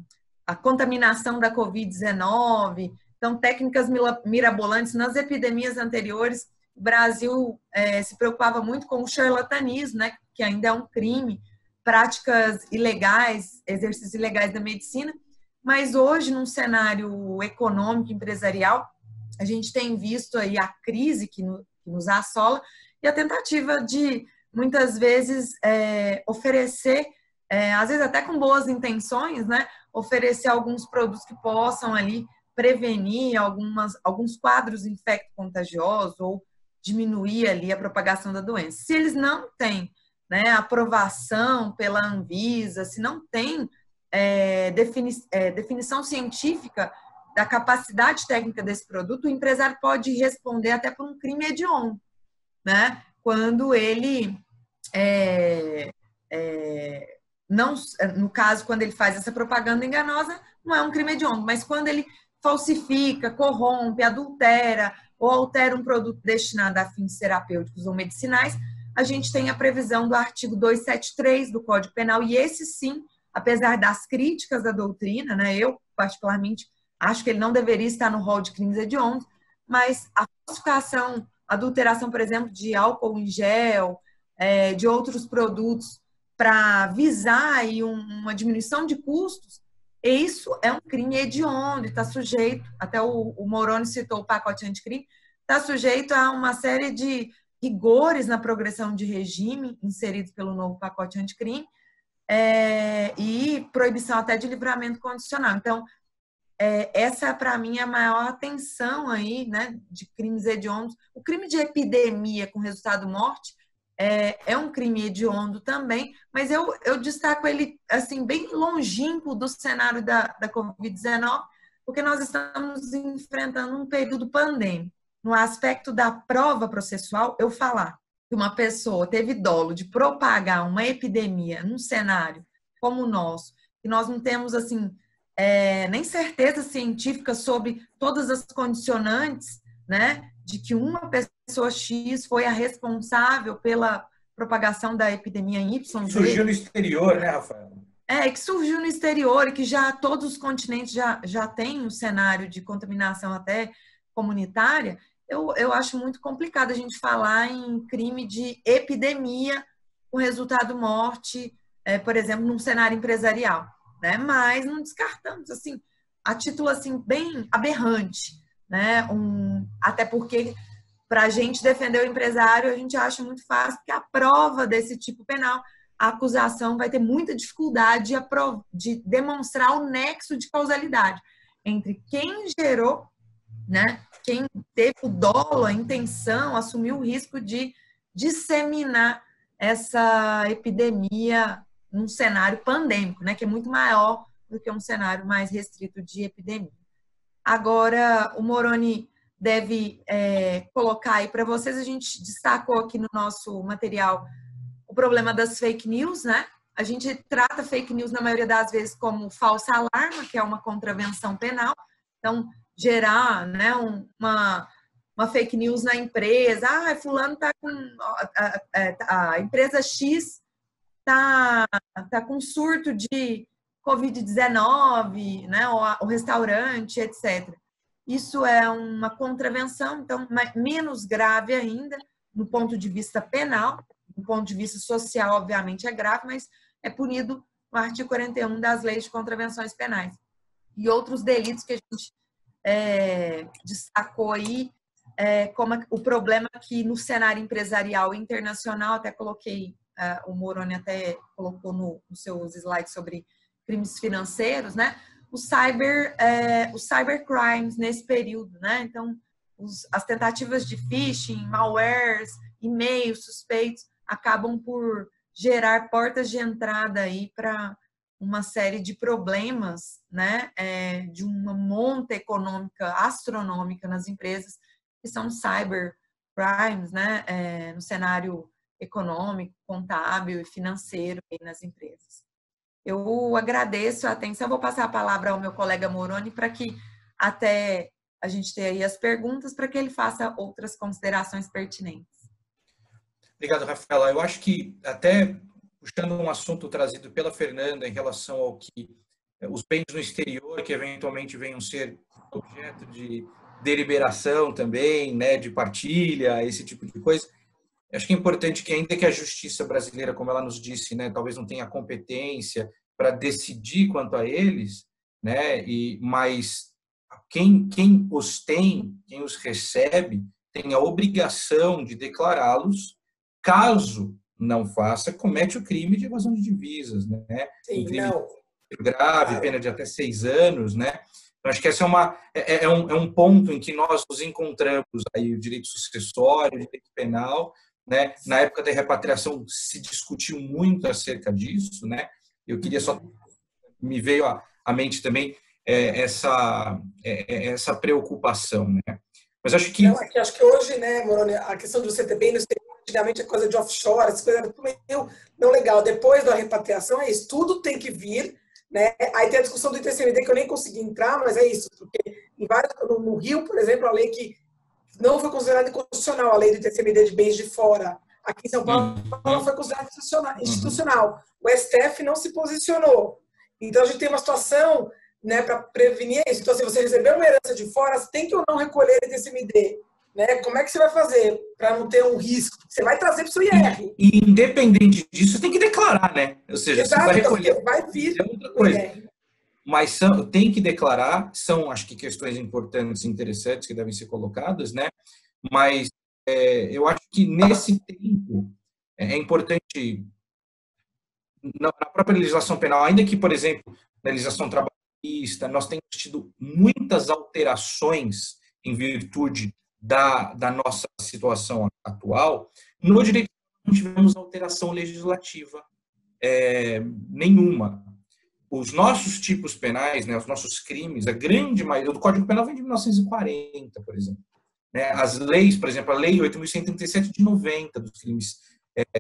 contaminação da Covid-19. Então, técnicas mirabolantes. Nas epidemias anteriores, o Brasil se preocupava muito com o charlatanismo, né, que ainda é um crime, práticas ilegais, exercícios ilegais da medicina, mas hoje, num cenário econômico, empresarial, a gente tem visto aí a crise que nos assola e a tentativa de, muitas vezes, oferecer, às vezes até com boas intenções, né, oferecer alguns produtos que possam ali prevenir alguns quadros infecto-contagiosos ou diminuir ali a propagação da doença. Se eles não têm, né, aprovação pela Anvisa, se não tem definição científica da capacidade técnica desse produto, o empresário pode responder até por um crime hediondo, né? Quando ele não, no caso, quando ele faz essa propaganda enganosa, não é um crime hediondo, mas quando ele falsifica, corrompe, adultera ou altera um produto destinado a fins terapêuticos ou medicinais, a gente tem a previsão do artigo 273 do Código Penal, e esse sim, apesar das críticas da doutrina, né, eu particularmente acho que ele não deveria estar no rol de crimes hediondos, mas a falsificação, adulteração, por exemplo, de álcool em gel, de outros produtos para visar aí uma diminuição de custos, isso é um crime hediondo, está sujeito, até o Moroni citou o pacote anticrime, está sujeito a uma série de rigores na progressão de regime inseridos pelo novo pacote anticrime e proibição até de livramento condicional. Então, essa, para mim, é a maior atenção aí, né, de crimes hediondos. O crime de epidemia com resultado morte é um crime hediondo também, mas eu destaco ele assim bem longínquo do cenário da Covid-19, porque nós estamos enfrentando um período pandêmico. No aspecto da prova processual, eu falar que uma pessoa teve dolo de propagar uma epidemia num cenário como o nosso, que nós não temos assim nem certeza científica sobre todas as condicionantes, né, de que uma pessoa X foi a responsável pela propagação da epidemia em Y. Surgiu no exterior, né, Rafael? Que surgiu no exterior e que já todos os continentes já têm um cenário de contaminação até comunitária. Eu acho muito complicado a gente falar em crime de epidemia com resultado morte, por exemplo, num cenário empresarial, né? Mas não descartamos, assim, a título assim, bem aberrante, né? Até porque, para a gente defender o empresário, a gente acha muito fácil, porque a prova desse tipo penal, a acusação vai ter muita dificuldade de demonstrar o nexo de causalidade entre quem gerou, né? Quem teve o dolo, a intenção, assumiu o risco de disseminar essa epidemia num cenário pandêmico, né? Que é muito maior do que um cenário mais restrito de epidemia. Agora, o Moroni deve colocar aí para vocês, a gente destacou aqui no nosso material o problema das fake news, né? A gente trata fake news, na maioria das vezes, como falsa alarma, que é uma contravenção penal. Então, gerar, né, uma fake news na empresa. Ah, fulano tá com... A empresa X tá com surto de Covid-19, né? O restaurante, etc. Isso é uma contravenção, então, menos grave ainda, no ponto de vista penal. Do ponto de vista social, obviamente, é grave, mas é punido no artigo 41 das leis de contravenções penais. E outros delitos que a gente destacou aí, como o problema que no cenário empresarial internacional, até coloquei, o Moroni até colocou nos seus slides sobre crimes financeiros, né? Os cybercrimes nesse período, né? Então, as tentativas de phishing, malwares, e-mails suspeitos, acabam por gerar portas de entrada aí para uma série de problemas, né, de uma monta econômica astronômica nas empresas, que são cybercrimes, né, no cenário econômico, contábil e financeiro nas empresas. Eu agradeço a atenção, vou passar a palavra ao meu colega Moroni para que até a gente ter aí as perguntas, para que ele faça outras considerações pertinentes. Obrigado, Rafaela. Eu acho que, até puxando um assunto trazido pela Fernanda em relação ao que os bens no exterior, que eventualmente venham ser objeto de deliberação também, né, de partilha, esse tipo de coisa, acho que é importante que, ainda que a justiça brasileira, como ela nos disse, né, talvez não tenha competência para decidir quanto a eles, né, mas quem os tem, quem os recebe, tem a obrigação de declará-los. Caso não faça, comete o crime de evasão de divisas, né? Sim, um crime não. grave, pena de até 6 anos, né? Então, acho que essa é um ponto em que nós nos encontramos aí, o direito sucessório, o direito penal, né? Na época da repatriação se discutiu muito acerca disso, né? Eu queria só, me veio à mente também essa preocupação, né? Mas acho que... Não, acho que hoje, né, Moroni, a questão do CTB no exterior, antigamente é coisa de offshore, essa coisa era meio não legal. Depois da repatriação, é isso, tudo tem que vir, né? Aí tem a discussão do ITCMD, que eu nem consegui entrar, mas é isso, porque no Rio, por exemplo, a lei que não foi considerada inconstitucional, a lei do ITCMD de bens de fora. Aqui em São Paulo, ela foi considerada institucional. O STF não se posicionou. Então, a gente tem uma situação, né, para prevenir isso. Então, se você recebeu uma herança de fora, você tem que ou não recolher o ITCMD. Né? Como é que você vai fazer para não ter um risco? Você vai trazer para o seu IR. E independente disso, você tem que declarar, né? Ou seja, exato, você vai recolher. Vai vir é outra coisa. Mas tem que declarar, são, acho que, questões importantes e interessantes que devem ser colocadas, né? Mas eu acho que nesse tempo é importante, na própria legislação penal, ainda que, por exemplo, na legislação trabalhista, nós temos tido muitas alterações em virtude da nossa situação atual. No direito não tivemos alteração legislativa nenhuma. Os nossos tipos penais, né, os nossos crimes, a grande maioria do Código Penal vem de 1940, por exemplo. Né? As leis, por exemplo, a Lei 8.137 de 90 dos crimes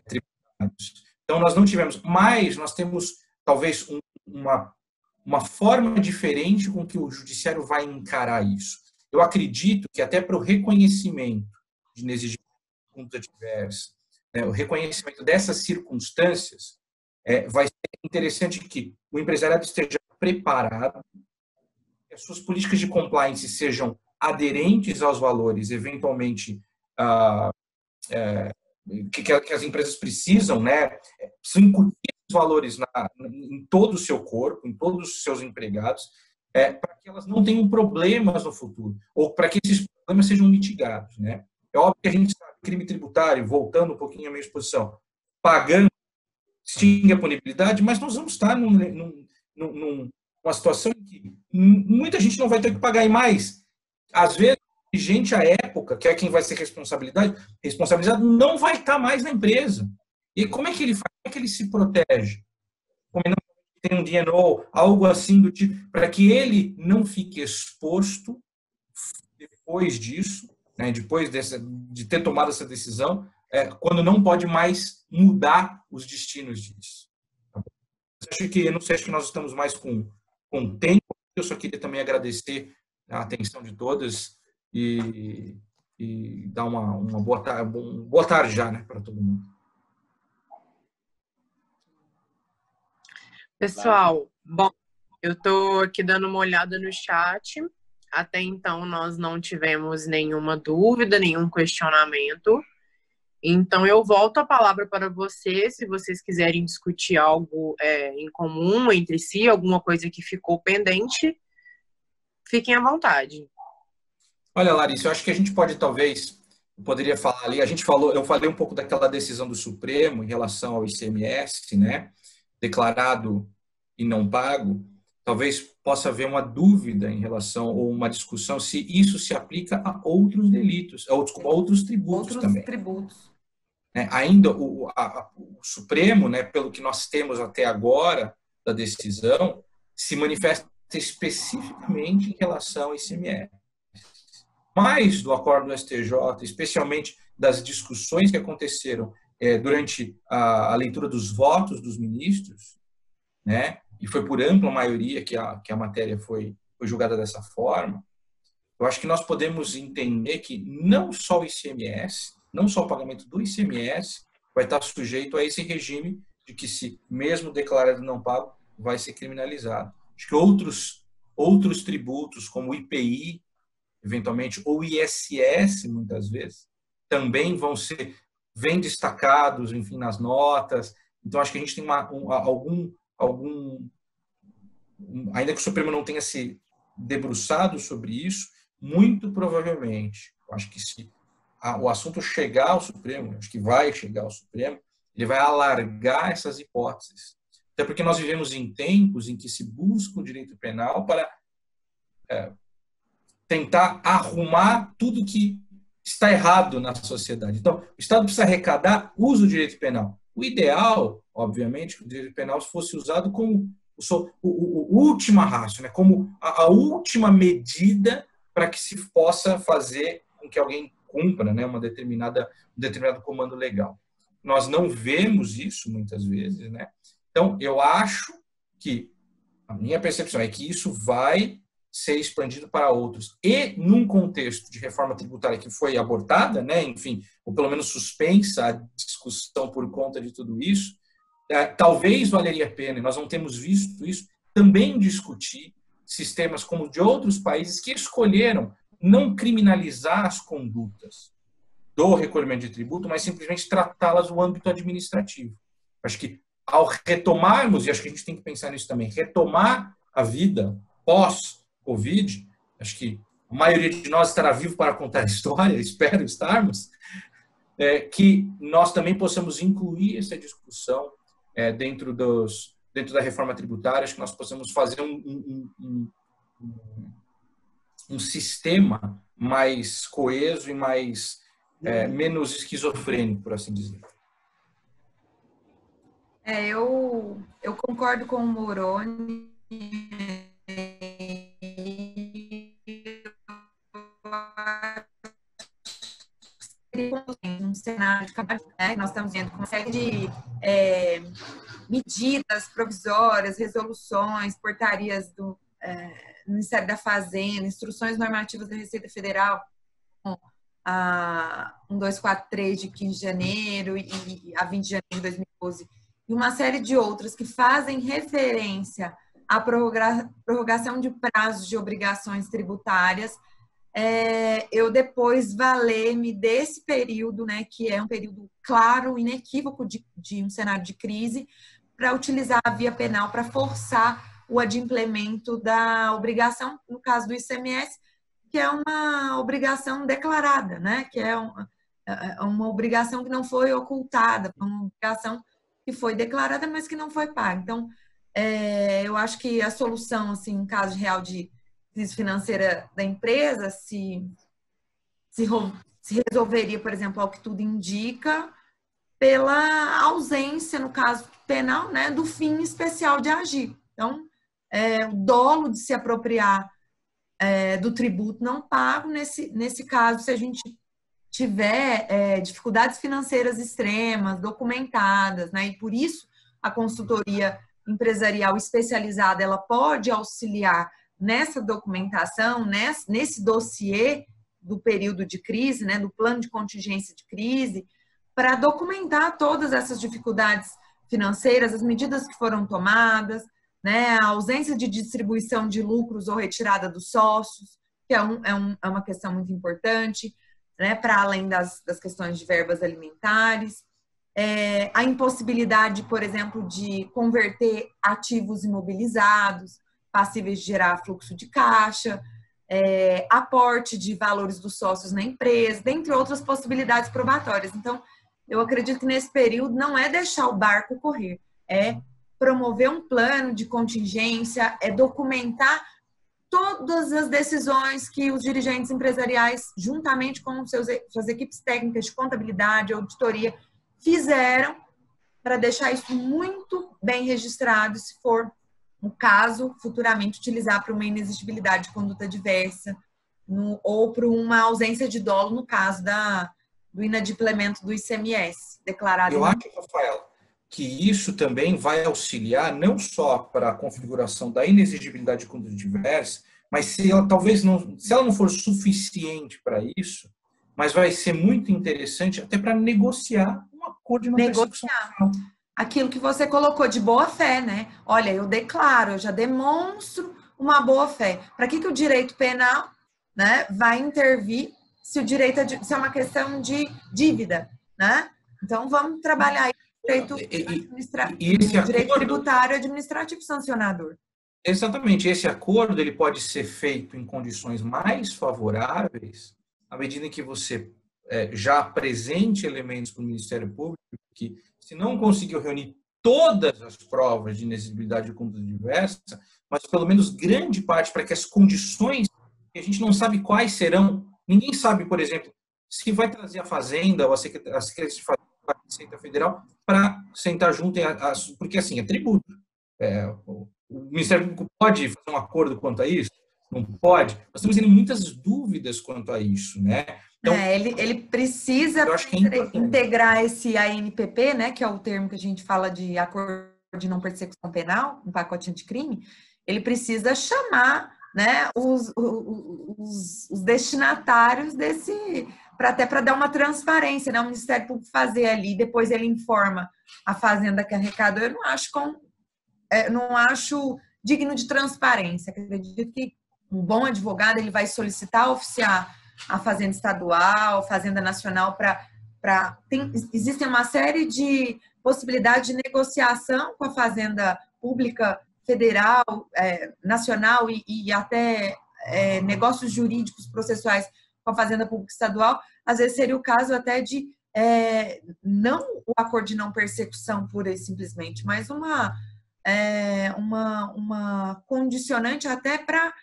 tributários. Então, nós não tivemos, mas nós temos talvez uma forma diferente com que o judiciário vai encarar isso. Eu acredito que até para o reconhecimento de inexigência adversa, né, o reconhecimento dessas circunstâncias, vai ser interessante que o empresariado esteja preparado, que as suas políticas de compliance sejam aderentes aos valores, eventualmente, que as empresas precisam, né, são incutir os valores em todo o seu corpo, em todos os seus empregados, para que elas não tenham problemas no futuro, ou para que esses problemas sejam mitigados. Né? É óbvio que a gente sabe, crime tributário, voltando um pouquinho à minha exposição, pagando, extingue a punibilidade, mas nós vamos estar numa situação em que muita gente não vai ter que pagar, e mais, às vezes, gente à época, que é quem vai ser responsabilizado, não vai estar mais na empresa. E como é que ele faz? Como é que ele se protege? Como ele não tem um D&O, algo assim do tipo, para que ele não fique exposto depois disso, né, depois de ter tomado essa decisão, quando não pode mais mudar os destinos disso. Eu não sei, acho que nós estamos mais com tempo. Eu só queria também agradecer a atenção de todas e dar uma boa tarde já, né, para todo mundo. Pessoal, bom, eu estou aqui dando uma olhada no chat. Até então, nós não tivemos nenhuma dúvida, nenhum questionamento. Então, eu volto a palavra para vocês, se vocês quiserem discutir algo em comum entre si, alguma coisa que ficou pendente, fiquem à vontade. Olha, Larissa, eu acho que a gente pode, talvez, poderia falar ali, eu falei um pouco daquela decisão do Supremo em relação ao ICMS, né, declarado e não pago. Talvez possa haver uma dúvida em relação, ou uma discussão, se isso se aplica a outros delitos, a outros tributos também. Ainda o Supremo, né, pelo que nós temos até agora da decisão, se manifesta especificamente em relação ao ICMS. Mais do acordo do STJ, especialmente das discussões que aconteceram durante a leitura dos votos dos ministros, né, e foi por ampla maioria que a matéria foi julgada dessa forma, eu acho que nós podemos entender que não só o ICMS, não só o pagamento do ICMS vai estar sujeito a esse regime de que, se mesmo declarado não pago, vai ser criminalizado. Acho que outros tributos, como o IPI, eventualmente, ou o ISS, muitas vezes, também vêm destacados, enfim, nas notas. Então, acho que a gente tem ainda que o Supremo não tenha se debruçado sobre isso, muito provavelmente, eu acho que se o assunto chegar ao Supremo, acho que vai chegar ao Supremo, ele vai alargar essas hipóteses. Até porque nós vivemos em tempos em que se busca o direito penal para tentar arrumar tudo que está errado na sociedade. Então, o Estado precisa arrecadar, usa o direito penal. O ideal, obviamente, que o direito penal fosse usado como o última ratio, né? Como a última medida para que se possa fazer com que alguém cumpra, né, um determinado comando legal. Nós não vemos isso muitas vezes, né? Então, eu acho que a minha percepção é que isso vai ser expandido para outros. E, num contexto de reforma tributária que foi abortada, né, enfim, ou pelo menos suspensa a discussão por conta de tudo isso, talvez valeria a pena, e nós não temos visto isso, também discutir sistemas como de outros países que escolheram não criminalizar as condutas do recolhimento de tributo, mas simplesmente tratá-las no âmbito administrativo. Acho que, ao retomarmos, e acho que a gente tem que pensar nisso também, retomar a vida pós-Covid, acho que a maioria de nós estará vivo para contar a história, espero estarmos, que nós também possamos incluir essa discussão dentro da reforma tributária, acho que nós possamos fazer um sistema mais coeso e menos esquizofrênico, por assim dizer. Eu concordo com o Moroni. Um cenário de né? Nós estamos vendo com uma série de medidas provisórias, resoluções, portarias do Ministério da Fazenda, instruções normativas da Receita Federal, a 1243 de 15 de janeiro e a 20 de janeiro de 2012, e uma série de outras que fazem referência à prorrogação de prazos de obrigações tributárias. Eu depois valer-me desse período, né, que é um período claro, inequívoco de um cenário de crise, para utilizar a via penal para forçar o adimplemento da obrigação, no caso do ICMS, que é uma obrigação declarada, né, que é uma obrigação que não foi ocultada, uma obrigação que foi declarada, mas que não foi paga. Então, eu acho que a solução, assim, em caso real de crise financeira da empresa, se resolveria, por exemplo, ao que tudo indica, pela ausência, no caso penal, né, do fim especial de agir. Então, o dolo de se apropriar do tributo não pago, nesse caso, se a gente tiver dificuldades financeiras extremas, documentadas, né? E por isso a consultoria empresarial especializada, ela pode auxiliar nessa documentação, nesse dossiê do período de crise, né, do plano de contingência de crise, para documentar todas essas dificuldades financeiras, as medidas que foram tomadas, né, a ausência de distribuição de lucros ou retirada dos sócios, que é uma questão muito importante, né, para além das questões de verbas alimentares, a impossibilidade, por exemplo, de converter ativos imobilizados, passíveis de gerar fluxo de caixa, aporte de valores dos sócios na empresa, dentre outras possibilidades probatórias. Então, eu acredito que nesse período não é deixar o barco correr, é promover um plano de contingência, é documentar todas as decisões que os dirigentes empresariais, juntamente com suas equipes técnicas de contabilidade, auditoria, fizeram para deixar isso muito bem registrado, se for o caso, futuramente utilizar para uma inexigibilidade de conduta diversa ou para uma ausência de dolo no caso do inadimplemento do ICMS declarado. Eu acho, Rafaela, que isso também vai auxiliar não só para a configuração da inexigibilidade de conduta diversa, mas se ela não for suficiente para isso, mas vai ser muito interessante até para negociar um acordo de não persecução penal. Aquilo que você colocou de boa fé, né? Olha, eu declaro, eu já demonstro uma boa fé. Para que o direito penal, né, vai intervir se o direito se é uma questão de dívida, né? Então vamos trabalhar aí o direito tributário administrativo sancionador. Exatamente, esse acordo ele pode ser feito em condições mais favoráveis à medida em que você já apresente elementos para o Ministério Público que, se não conseguiu reunir todas as provas de inexigibilidade de conduta diversa, mas pelo menos grande parte para que as condições, que a gente não sabe quais serão, ninguém sabe, por exemplo, se vai trazer a Fazenda ou a Secretaria de Fazenda, a Receita Federal, para sentar junto, porque assim, é tributo. O Ministério Público pode fazer um acordo quanto a isso? Não pode? Nós temos muitas dúvidas quanto a isso, né? Então, ele precisa integrar esse ANPP, né, que é o termo que a gente fala de acordo de não persecução penal, um pacote anticrime, ele precisa chamar, né, os destinatários desse, até para dar uma transparência, né, o Ministério Público fazer ali, depois ele informa a Fazenda que arrecadou. Eu não acho digno de transparência. Acredito que um bom advogado ele vai solicitar oficiar a Fazenda Estadual, a Fazenda Nacional, existem uma série de possibilidades de negociação com a Fazenda Pública Federal, Nacional e até negócios jurídicos processuais com a Fazenda Pública Estadual. Às vezes seria o caso até de não o acordo de não persecução pura e simplesmente, mas uma condicionante até para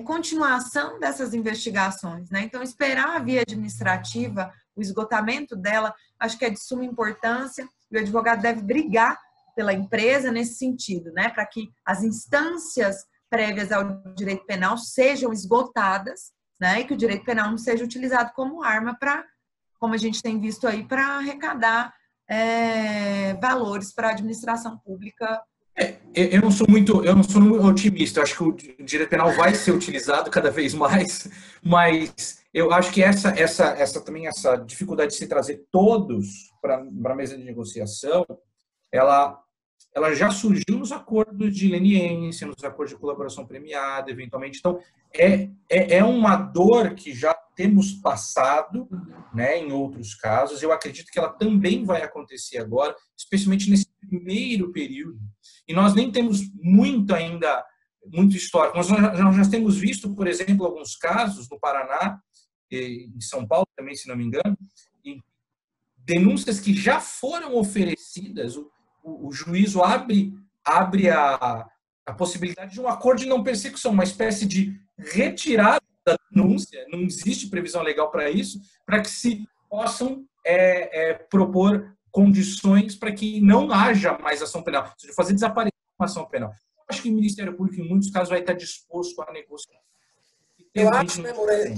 continuação dessas investigações, né? Então, esperar a via administrativa, o esgotamento dela, acho que é de suma importância, e o advogado deve brigar pela empresa nesse sentido, né? Para que as instâncias prévias ao direito penal sejam esgotadas, né? E que o direito penal não seja utilizado como arma para, como a gente tem visto aí, para arrecadar valores para a administração pública. Eu não sou muito otimista. Eu acho que o direito penal vai ser utilizado cada vez mais, mas eu acho que essa dificuldade de se trazer todos para a mesa de negociação, ela já surgiu nos acordos de leniência, nos acordos de colaboração premiada, eventualmente. Então, é uma dor que já temos passado, né, em outros casos. Eu acredito que ela também vai acontecer agora, especialmente nesse primeiro período. E nós nem temos muito histórico. Nós já temos visto, por exemplo, alguns casos no Paraná, em São Paulo também, se não me engano, em denúncias que já foram oferecidas, o juízo abre a possibilidade de um acordo de não persecução, uma espécie de retirada da denúncia, não existe previsão legal para isso, para que se possam propor condições para que não haja mais ação penal, ou seja, fazer desaparecer uma ação penal. Eu acho que o Ministério Público, em muitos casos, vai estar disposto a negociar. Eu acho, né, Moreira,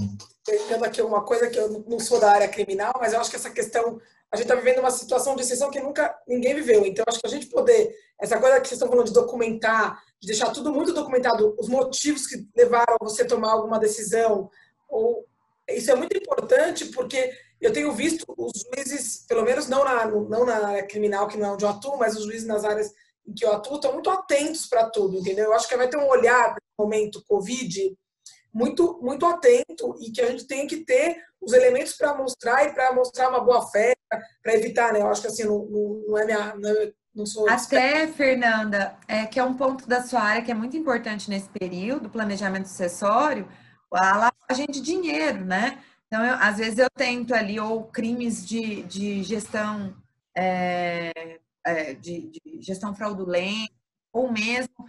pegando aqui uma coisa que eu não sou da área criminal, mas eu acho que essa questão, a gente está vivendo uma situação de exceção que nunca ninguém viveu. Então, eu acho que a gente poder, essa coisa que vocês estão falando de documentar, de deixar tudo muito documentado, os motivos que levaram a você tomar alguma decisão, isso é muito importante, porque eu tenho visto os juízes, pelo menos não na área criminal, que não é onde eu atuo, mas os juízes nas áreas em que eu atuo estão muito atentos para tudo, entendeu? Eu acho que vai ter um olhar no momento Covid muito, muito atento e que a gente tem que ter os elementos para mostrar e para mostrar uma boa fé, para evitar, né? Eu acho que assim, não é minha... Não sou Até, Fernanda, que é um ponto da sua área que é muito importante nesse período, planejamento sucessório, a lavagem de dinheiro, né? Então, às vezes eu tento ali, ou crimes de gestão, de gestão fraudulenta, ou mesmo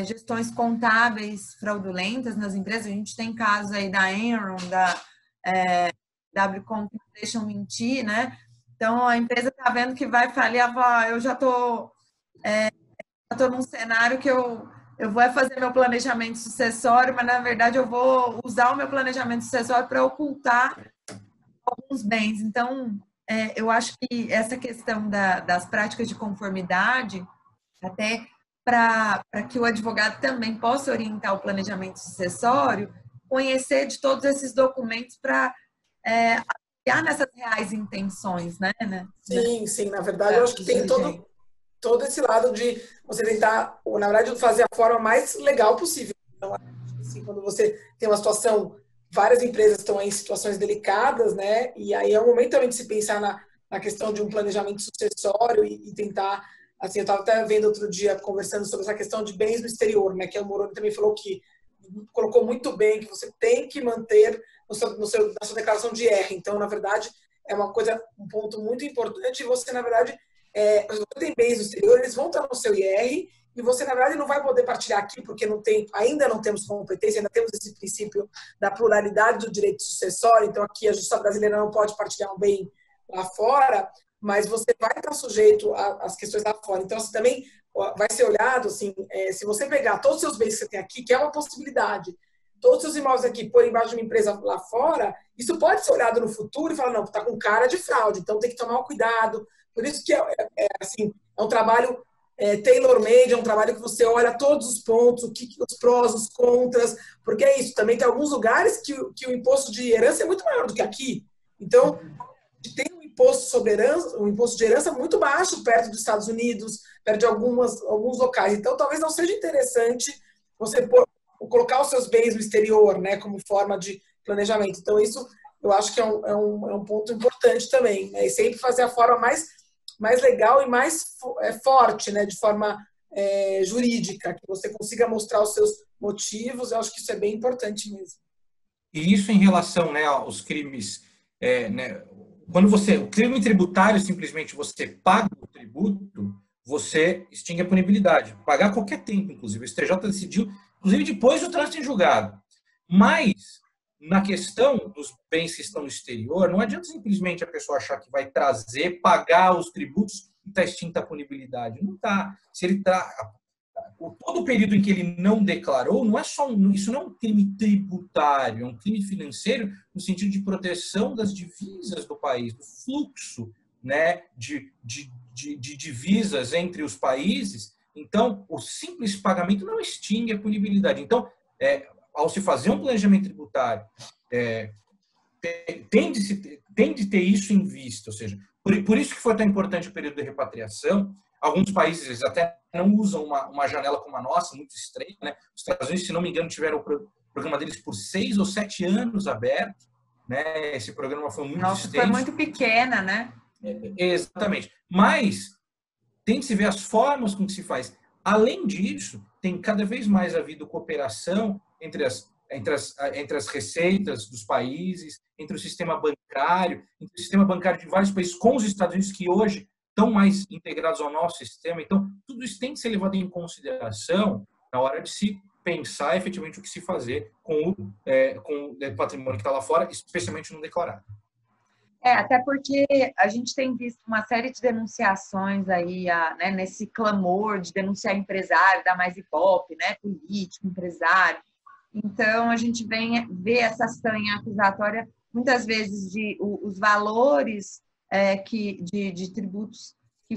gestões contábeis fraudulentas nas empresas. A gente tem casos aí da Enron, da WCOM que não deixam mentir, né? Então, a empresa está vendo que vai falir, ela fala, eu já estou num cenário que eu vou fazer meu planejamento sucessório, mas, na verdade, eu vou usar o meu planejamento sucessório para ocultar alguns bens. Então, eu acho que essa questão das práticas de conformidade, até para que o advogado também possa orientar o planejamento sucessório, conhecer de todos esses documentos para avaliar nessas reais intenções, né? Sim, sim. Na verdade, eu acho que tem todo esse lado de você tentar, na verdade, fazer a forma mais legal possível. Então, assim, quando você tem uma situação, várias empresas estão em situações delicadas, né? E aí é o momento também de se pensar na questão de um planejamento sucessório e tentar, assim, eu estava até vendo outro dia, conversando sobre essa questão de bens no exterior, né? Que o Moroni também falou que colocou muito bem, que você tem que manter na sua declaração de IR. Então, na verdade, é um ponto muito importante e você, na verdade, se você tem bens no exterior, eles vão estar no seu IR e você, na verdade, não vai poder partilhar aqui porque ainda não temos competência, ainda temos esse princípio da pluralidade do direito sucessório. Então, aqui a justiça brasileira não pode partilhar um bem lá fora, mas você vai estar sujeito às questões lá fora. Então, assim, também vai ser olhado, assim, se você pegar todos os seus bens que você tem aqui, que é uma possibilidade, todos os seus imóveis aqui pôr embaixo de uma empresa lá fora, isso pode ser olhado no futuro e falar, não, está com cara de fraude, então tem que tomar um cuidado. Por isso que assim, é um trabalho tailor-made, é um trabalho que você olha todos os pontos, os prós, os contras, porque é isso, também tem alguns lugares que o imposto de herança é muito maior do que aqui. Então, tem um imposto sobre herança, um imposto de herança muito baixo perto dos Estados Unidos, perto de alguns locais. Então, talvez não seja interessante você colocar os seus bens no exterior, né, como forma de planejamento. Então, isso eu acho que é um ponto importante também, né? E sempre fazer a forma mais legal e mais forte, né, de forma jurídica, que você consiga mostrar os seus motivos. Eu acho que isso é bem importante mesmo. E isso em relação, né, aos crimes, né, quando o crime tributário, simplesmente você paga o tributo, você extingue a punibilidade. Pagar qualquer tempo, inclusive. O STJ decidiu, inclusive depois do trânsito em julgado. Mas, na questão dos bens que estão no exterior, não adianta simplesmente a pessoa achar que vai trazer, pagar os tributos e está extinta a punibilidade. Não está. Se ele todo o período em que ele não declarou, não é só isso não é um crime tributário, é um crime financeiro no sentido de proteção das divisas do país, do fluxo, né, de divisas entre os países. Então, o simples pagamento não extingue a punibilidade. Então, ao se fazer um planejamento tributário, tem de ter isso em vista. Ou seja, por isso que foi tão importante o período de repatriação. Alguns países até não usam uma janela como a nossa, muito estreita, né? Os Estados Unidos, se não me engano, tiveram o programa deles por 6 ou 7 anos aberto, né? Esse programa foi muito extenso. Foi muito pequena, né? Exatamente. Mas tem que se ver as formas com que se faz. Além disso, tem cada vez mais havido cooperação entre as receitas dos países, entre o sistema bancário de vários países com os Estados Unidos, que hoje estão mais integrados ao nosso sistema. Então, tudo isso tem que ser levado em consideração na hora de se pensar efetivamente o que se fazer com o patrimônio que está lá fora, especialmente no declarado. Até porque a gente tem visto uma série de denunciações aí, né, nesse clamor de denunciar empresário, dar mais ibope, né, político, empresário. Então, a gente vê essa sanha acusatória, muitas vezes, os valores de tributos que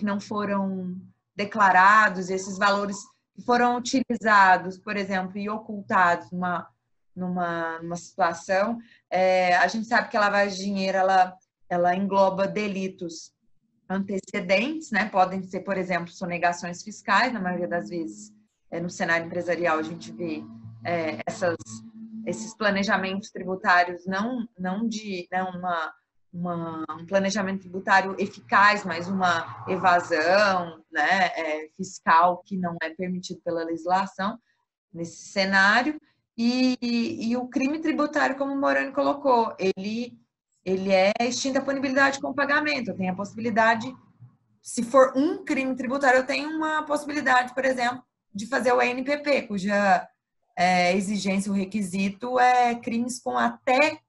não foram declarados, esses valores que foram utilizados, por exemplo, e ocultados numa situação. A gente sabe que a lavagem de dinheiro ela engloba delitos antecedentes, né? Podem ser, por exemplo, sonegações fiscais, na maioria das vezes. No cenário empresarial, a gente vê esses planejamentos tributários, não um planejamento tributário eficaz, mas uma evasão, né, fiscal que não é permitido pela legislação nesse cenário. E o crime tributário, como o Moroni colocou, ele é extinta a punibilidade com pagamento. Eu tenho a possibilidade, se for um crime tributário, eu tenho uma possibilidade, por exemplo, de fazer o ENPP, cuja exigência, o requisito é crimes com até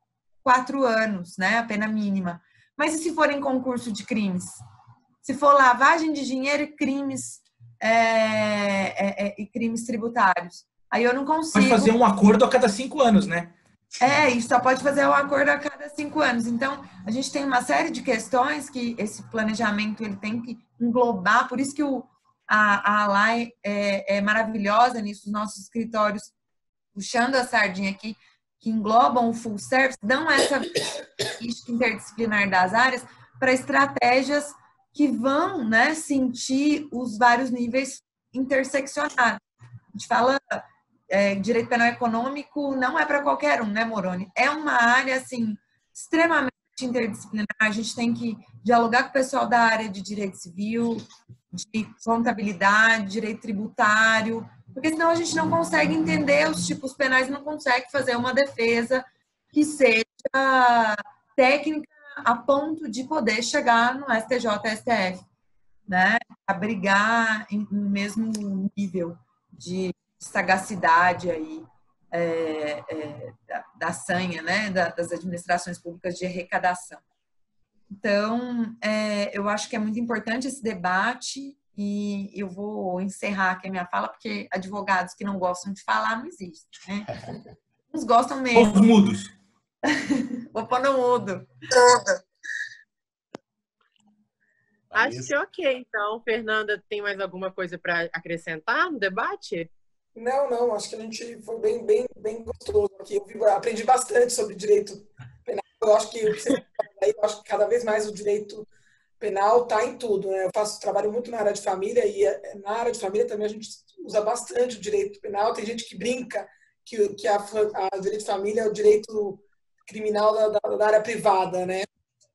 4 anos, né, a pena mínima. Mas e se for em concurso de crimes? Se for lavagem de dinheiro e crimes tributários, aí eu não consigo. Pode fazer um acordo a cada 5 anos, né? E só pode fazer um acordo a cada 5 anos. Então, a gente tem uma série de questões que esse planejamento ele tem que englobar, por isso que a ALAI é maravilhosa nisso, os nossos escritórios, puxando a sardinha aqui, que englobam o full service, dão essa interdisciplinar das áreas para estratégias que vão, né, sentir os vários níveis interseccionados. A gente fala direito penal econômico não é para qualquer um, né, Moroni? É uma área, assim, extremamente interdisciplinar. A gente tem que dialogar com o pessoal da área de direito civil, de contabilidade, direito tributário, porque senão a gente não consegue entender os tipos penais, não consegue fazer uma defesa que seja técnica a ponto de poder chegar no STJ, STF, né? A brigar no mesmo nível de sagacidade aí da sanha, né? Das administrações públicas de arrecadação. Então, eu acho que é muito importante esse debate e eu vou encerrar aqui a minha fala, porque advogados que não gostam de falar não existem, né? Uns gostam mesmo. Os mudos. Vou pôr no mudo. Acho que ok. Então, Fernanda, tem mais alguma coisa para acrescentar no debate? Não. Acho que a gente foi bem gostoso aqui. Eu aprendi bastante sobre direito penal. Eu acho que cada vez mais o direito penal está em tudo, né? Eu trabalho muito na área de família e na área de família também a gente usa bastante o direito penal. Tem gente que brinca que o direito de família é o direito criminal da área privada, né?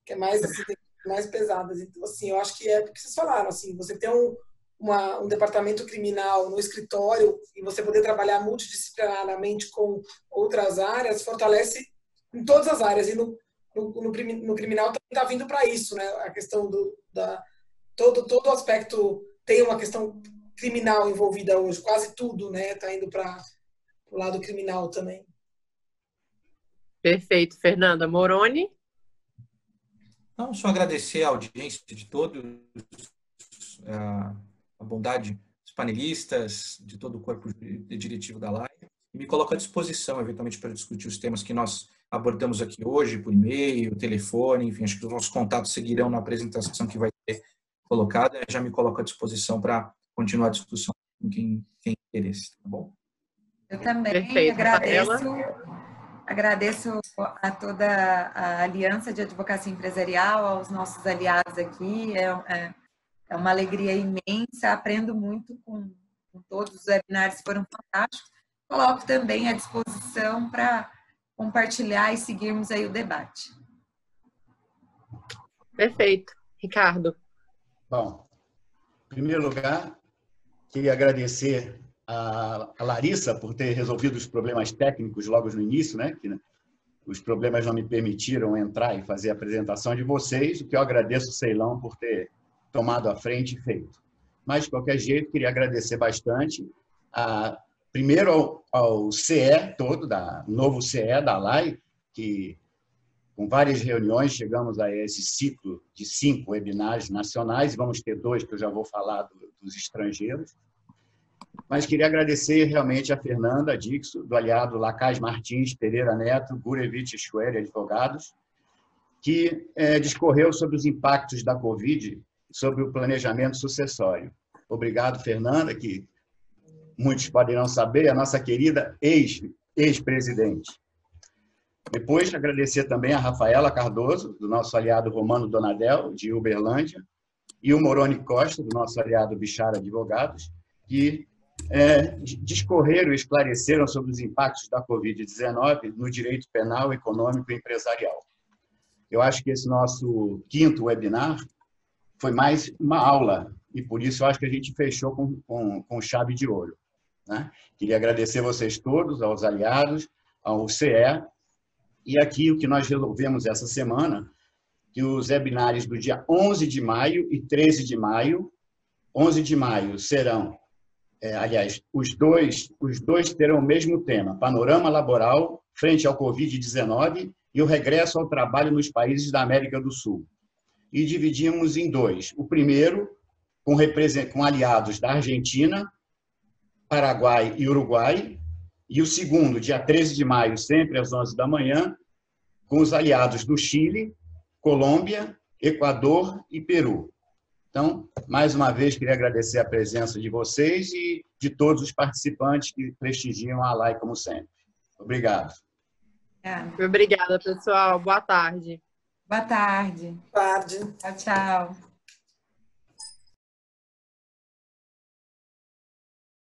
Que é mais assim, mais pesadas. Então, assim, eu acho que é o que vocês falaram, assim, você ter um departamento criminal no escritório e você poder trabalhar multidisciplinarmente com outras áreas fortalece em todas as áreas. E no criminal também está vindo para isso, né? A questão todo o aspecto tem uma questão criminal envolvida hoje, quase tudo, né? Está indo para o lado criminal também. Perfeito, Fernanda. Moroni? Não, só agradecer a audiência de todos, a bondade dos panelistas, de todo o corpo diretivo da live, e me coloco à disposição, eventualmente, para discutir os temas que nós abordamos aqui hoje, por e-mail, telefone, enfim, acho que os nossos contatos seguirão na apresentação que vai ser colocada. Eu já me coloco à disposição para continuar a discussão com quem tem interesse, tá bom? Eu também Perfeito, agradeço a toda a Aliança de Advocacia Empresarial, aos nossos aliados aqui. É uma alegria imensa, aprendo muito com todos os webinários, foram fantásticos. Coloco também à disposição para compartilhar e seguirmos aí o debate. Perfeito. Ricardo. Bom, em primeiro lugar, queria agradecer a Larissa por ter resolvido os problemas técnicos logo no início, né? Que os problemas não me permitiram entrar e fazer a apresentação de vocês, o que eu agradeço o Ceilão por ter tomado a frente e feito. Mas, de qualquer jeito, queria agradecer bastante, primeiro ao CE todo, novo CE da ALAI, que com várias reuniões chegamos a esse ciclo de 5 webinários nacionais, vamos ter 2 que eu já vou falar dos estrangeiros. Mas queria agradecer realmente a Fernanda Dixo, do aliado Lacaz Martins Pereira Neto, Gurevich Schwer, advogados, que discorreu sobre os impactos da Covid sobre o planejamento sucessório. Obrigado, Fernanda, que muitos podem não saber, a nossa querida ex-presidente. Depois, agradecer também a Rafaela Cardoso, do nosso aliado Romano Donadel, de Uberlândia, e o Moroni Costa, do nosso aliado Bichara Advogados, que discorreram e esclareceram sobre os impactos da Covid-19 no direito penal, econômico e empresarial. Eu acho que esse nosso 5º webinar foi mais uma aula, e por isso eu acho que a gente fechou com chave de ouro, né? Queria agradecer vocês todos, aos aliados, ao CE, e aqui o que nós resolvemos essa semana, que os webinários do dia 11 de maio e 13 de maio, 11 de maio serão, aliás, os dois terão o mesmo tema, panorama laboral frente ao Covid-19 e o regresso ao trabalho nos países da América do Sul. E dividimos em 2. O primeiro, com aliados da Argentina, Paraguai e Uruguai, e o segundo, dia 13 de maio, sempre às 11 da manhã, com os aliados do Chile, Colômbia, Equador e Peru. Então, mais uma vez, queria agradecer a presença de vocês e de todos os participantes que prestigiam a LAI, como sempre. Obrigado. Obrigada, pessoal. Boa tarde. Boa tarde. Boa tarde. Tchau, tchau.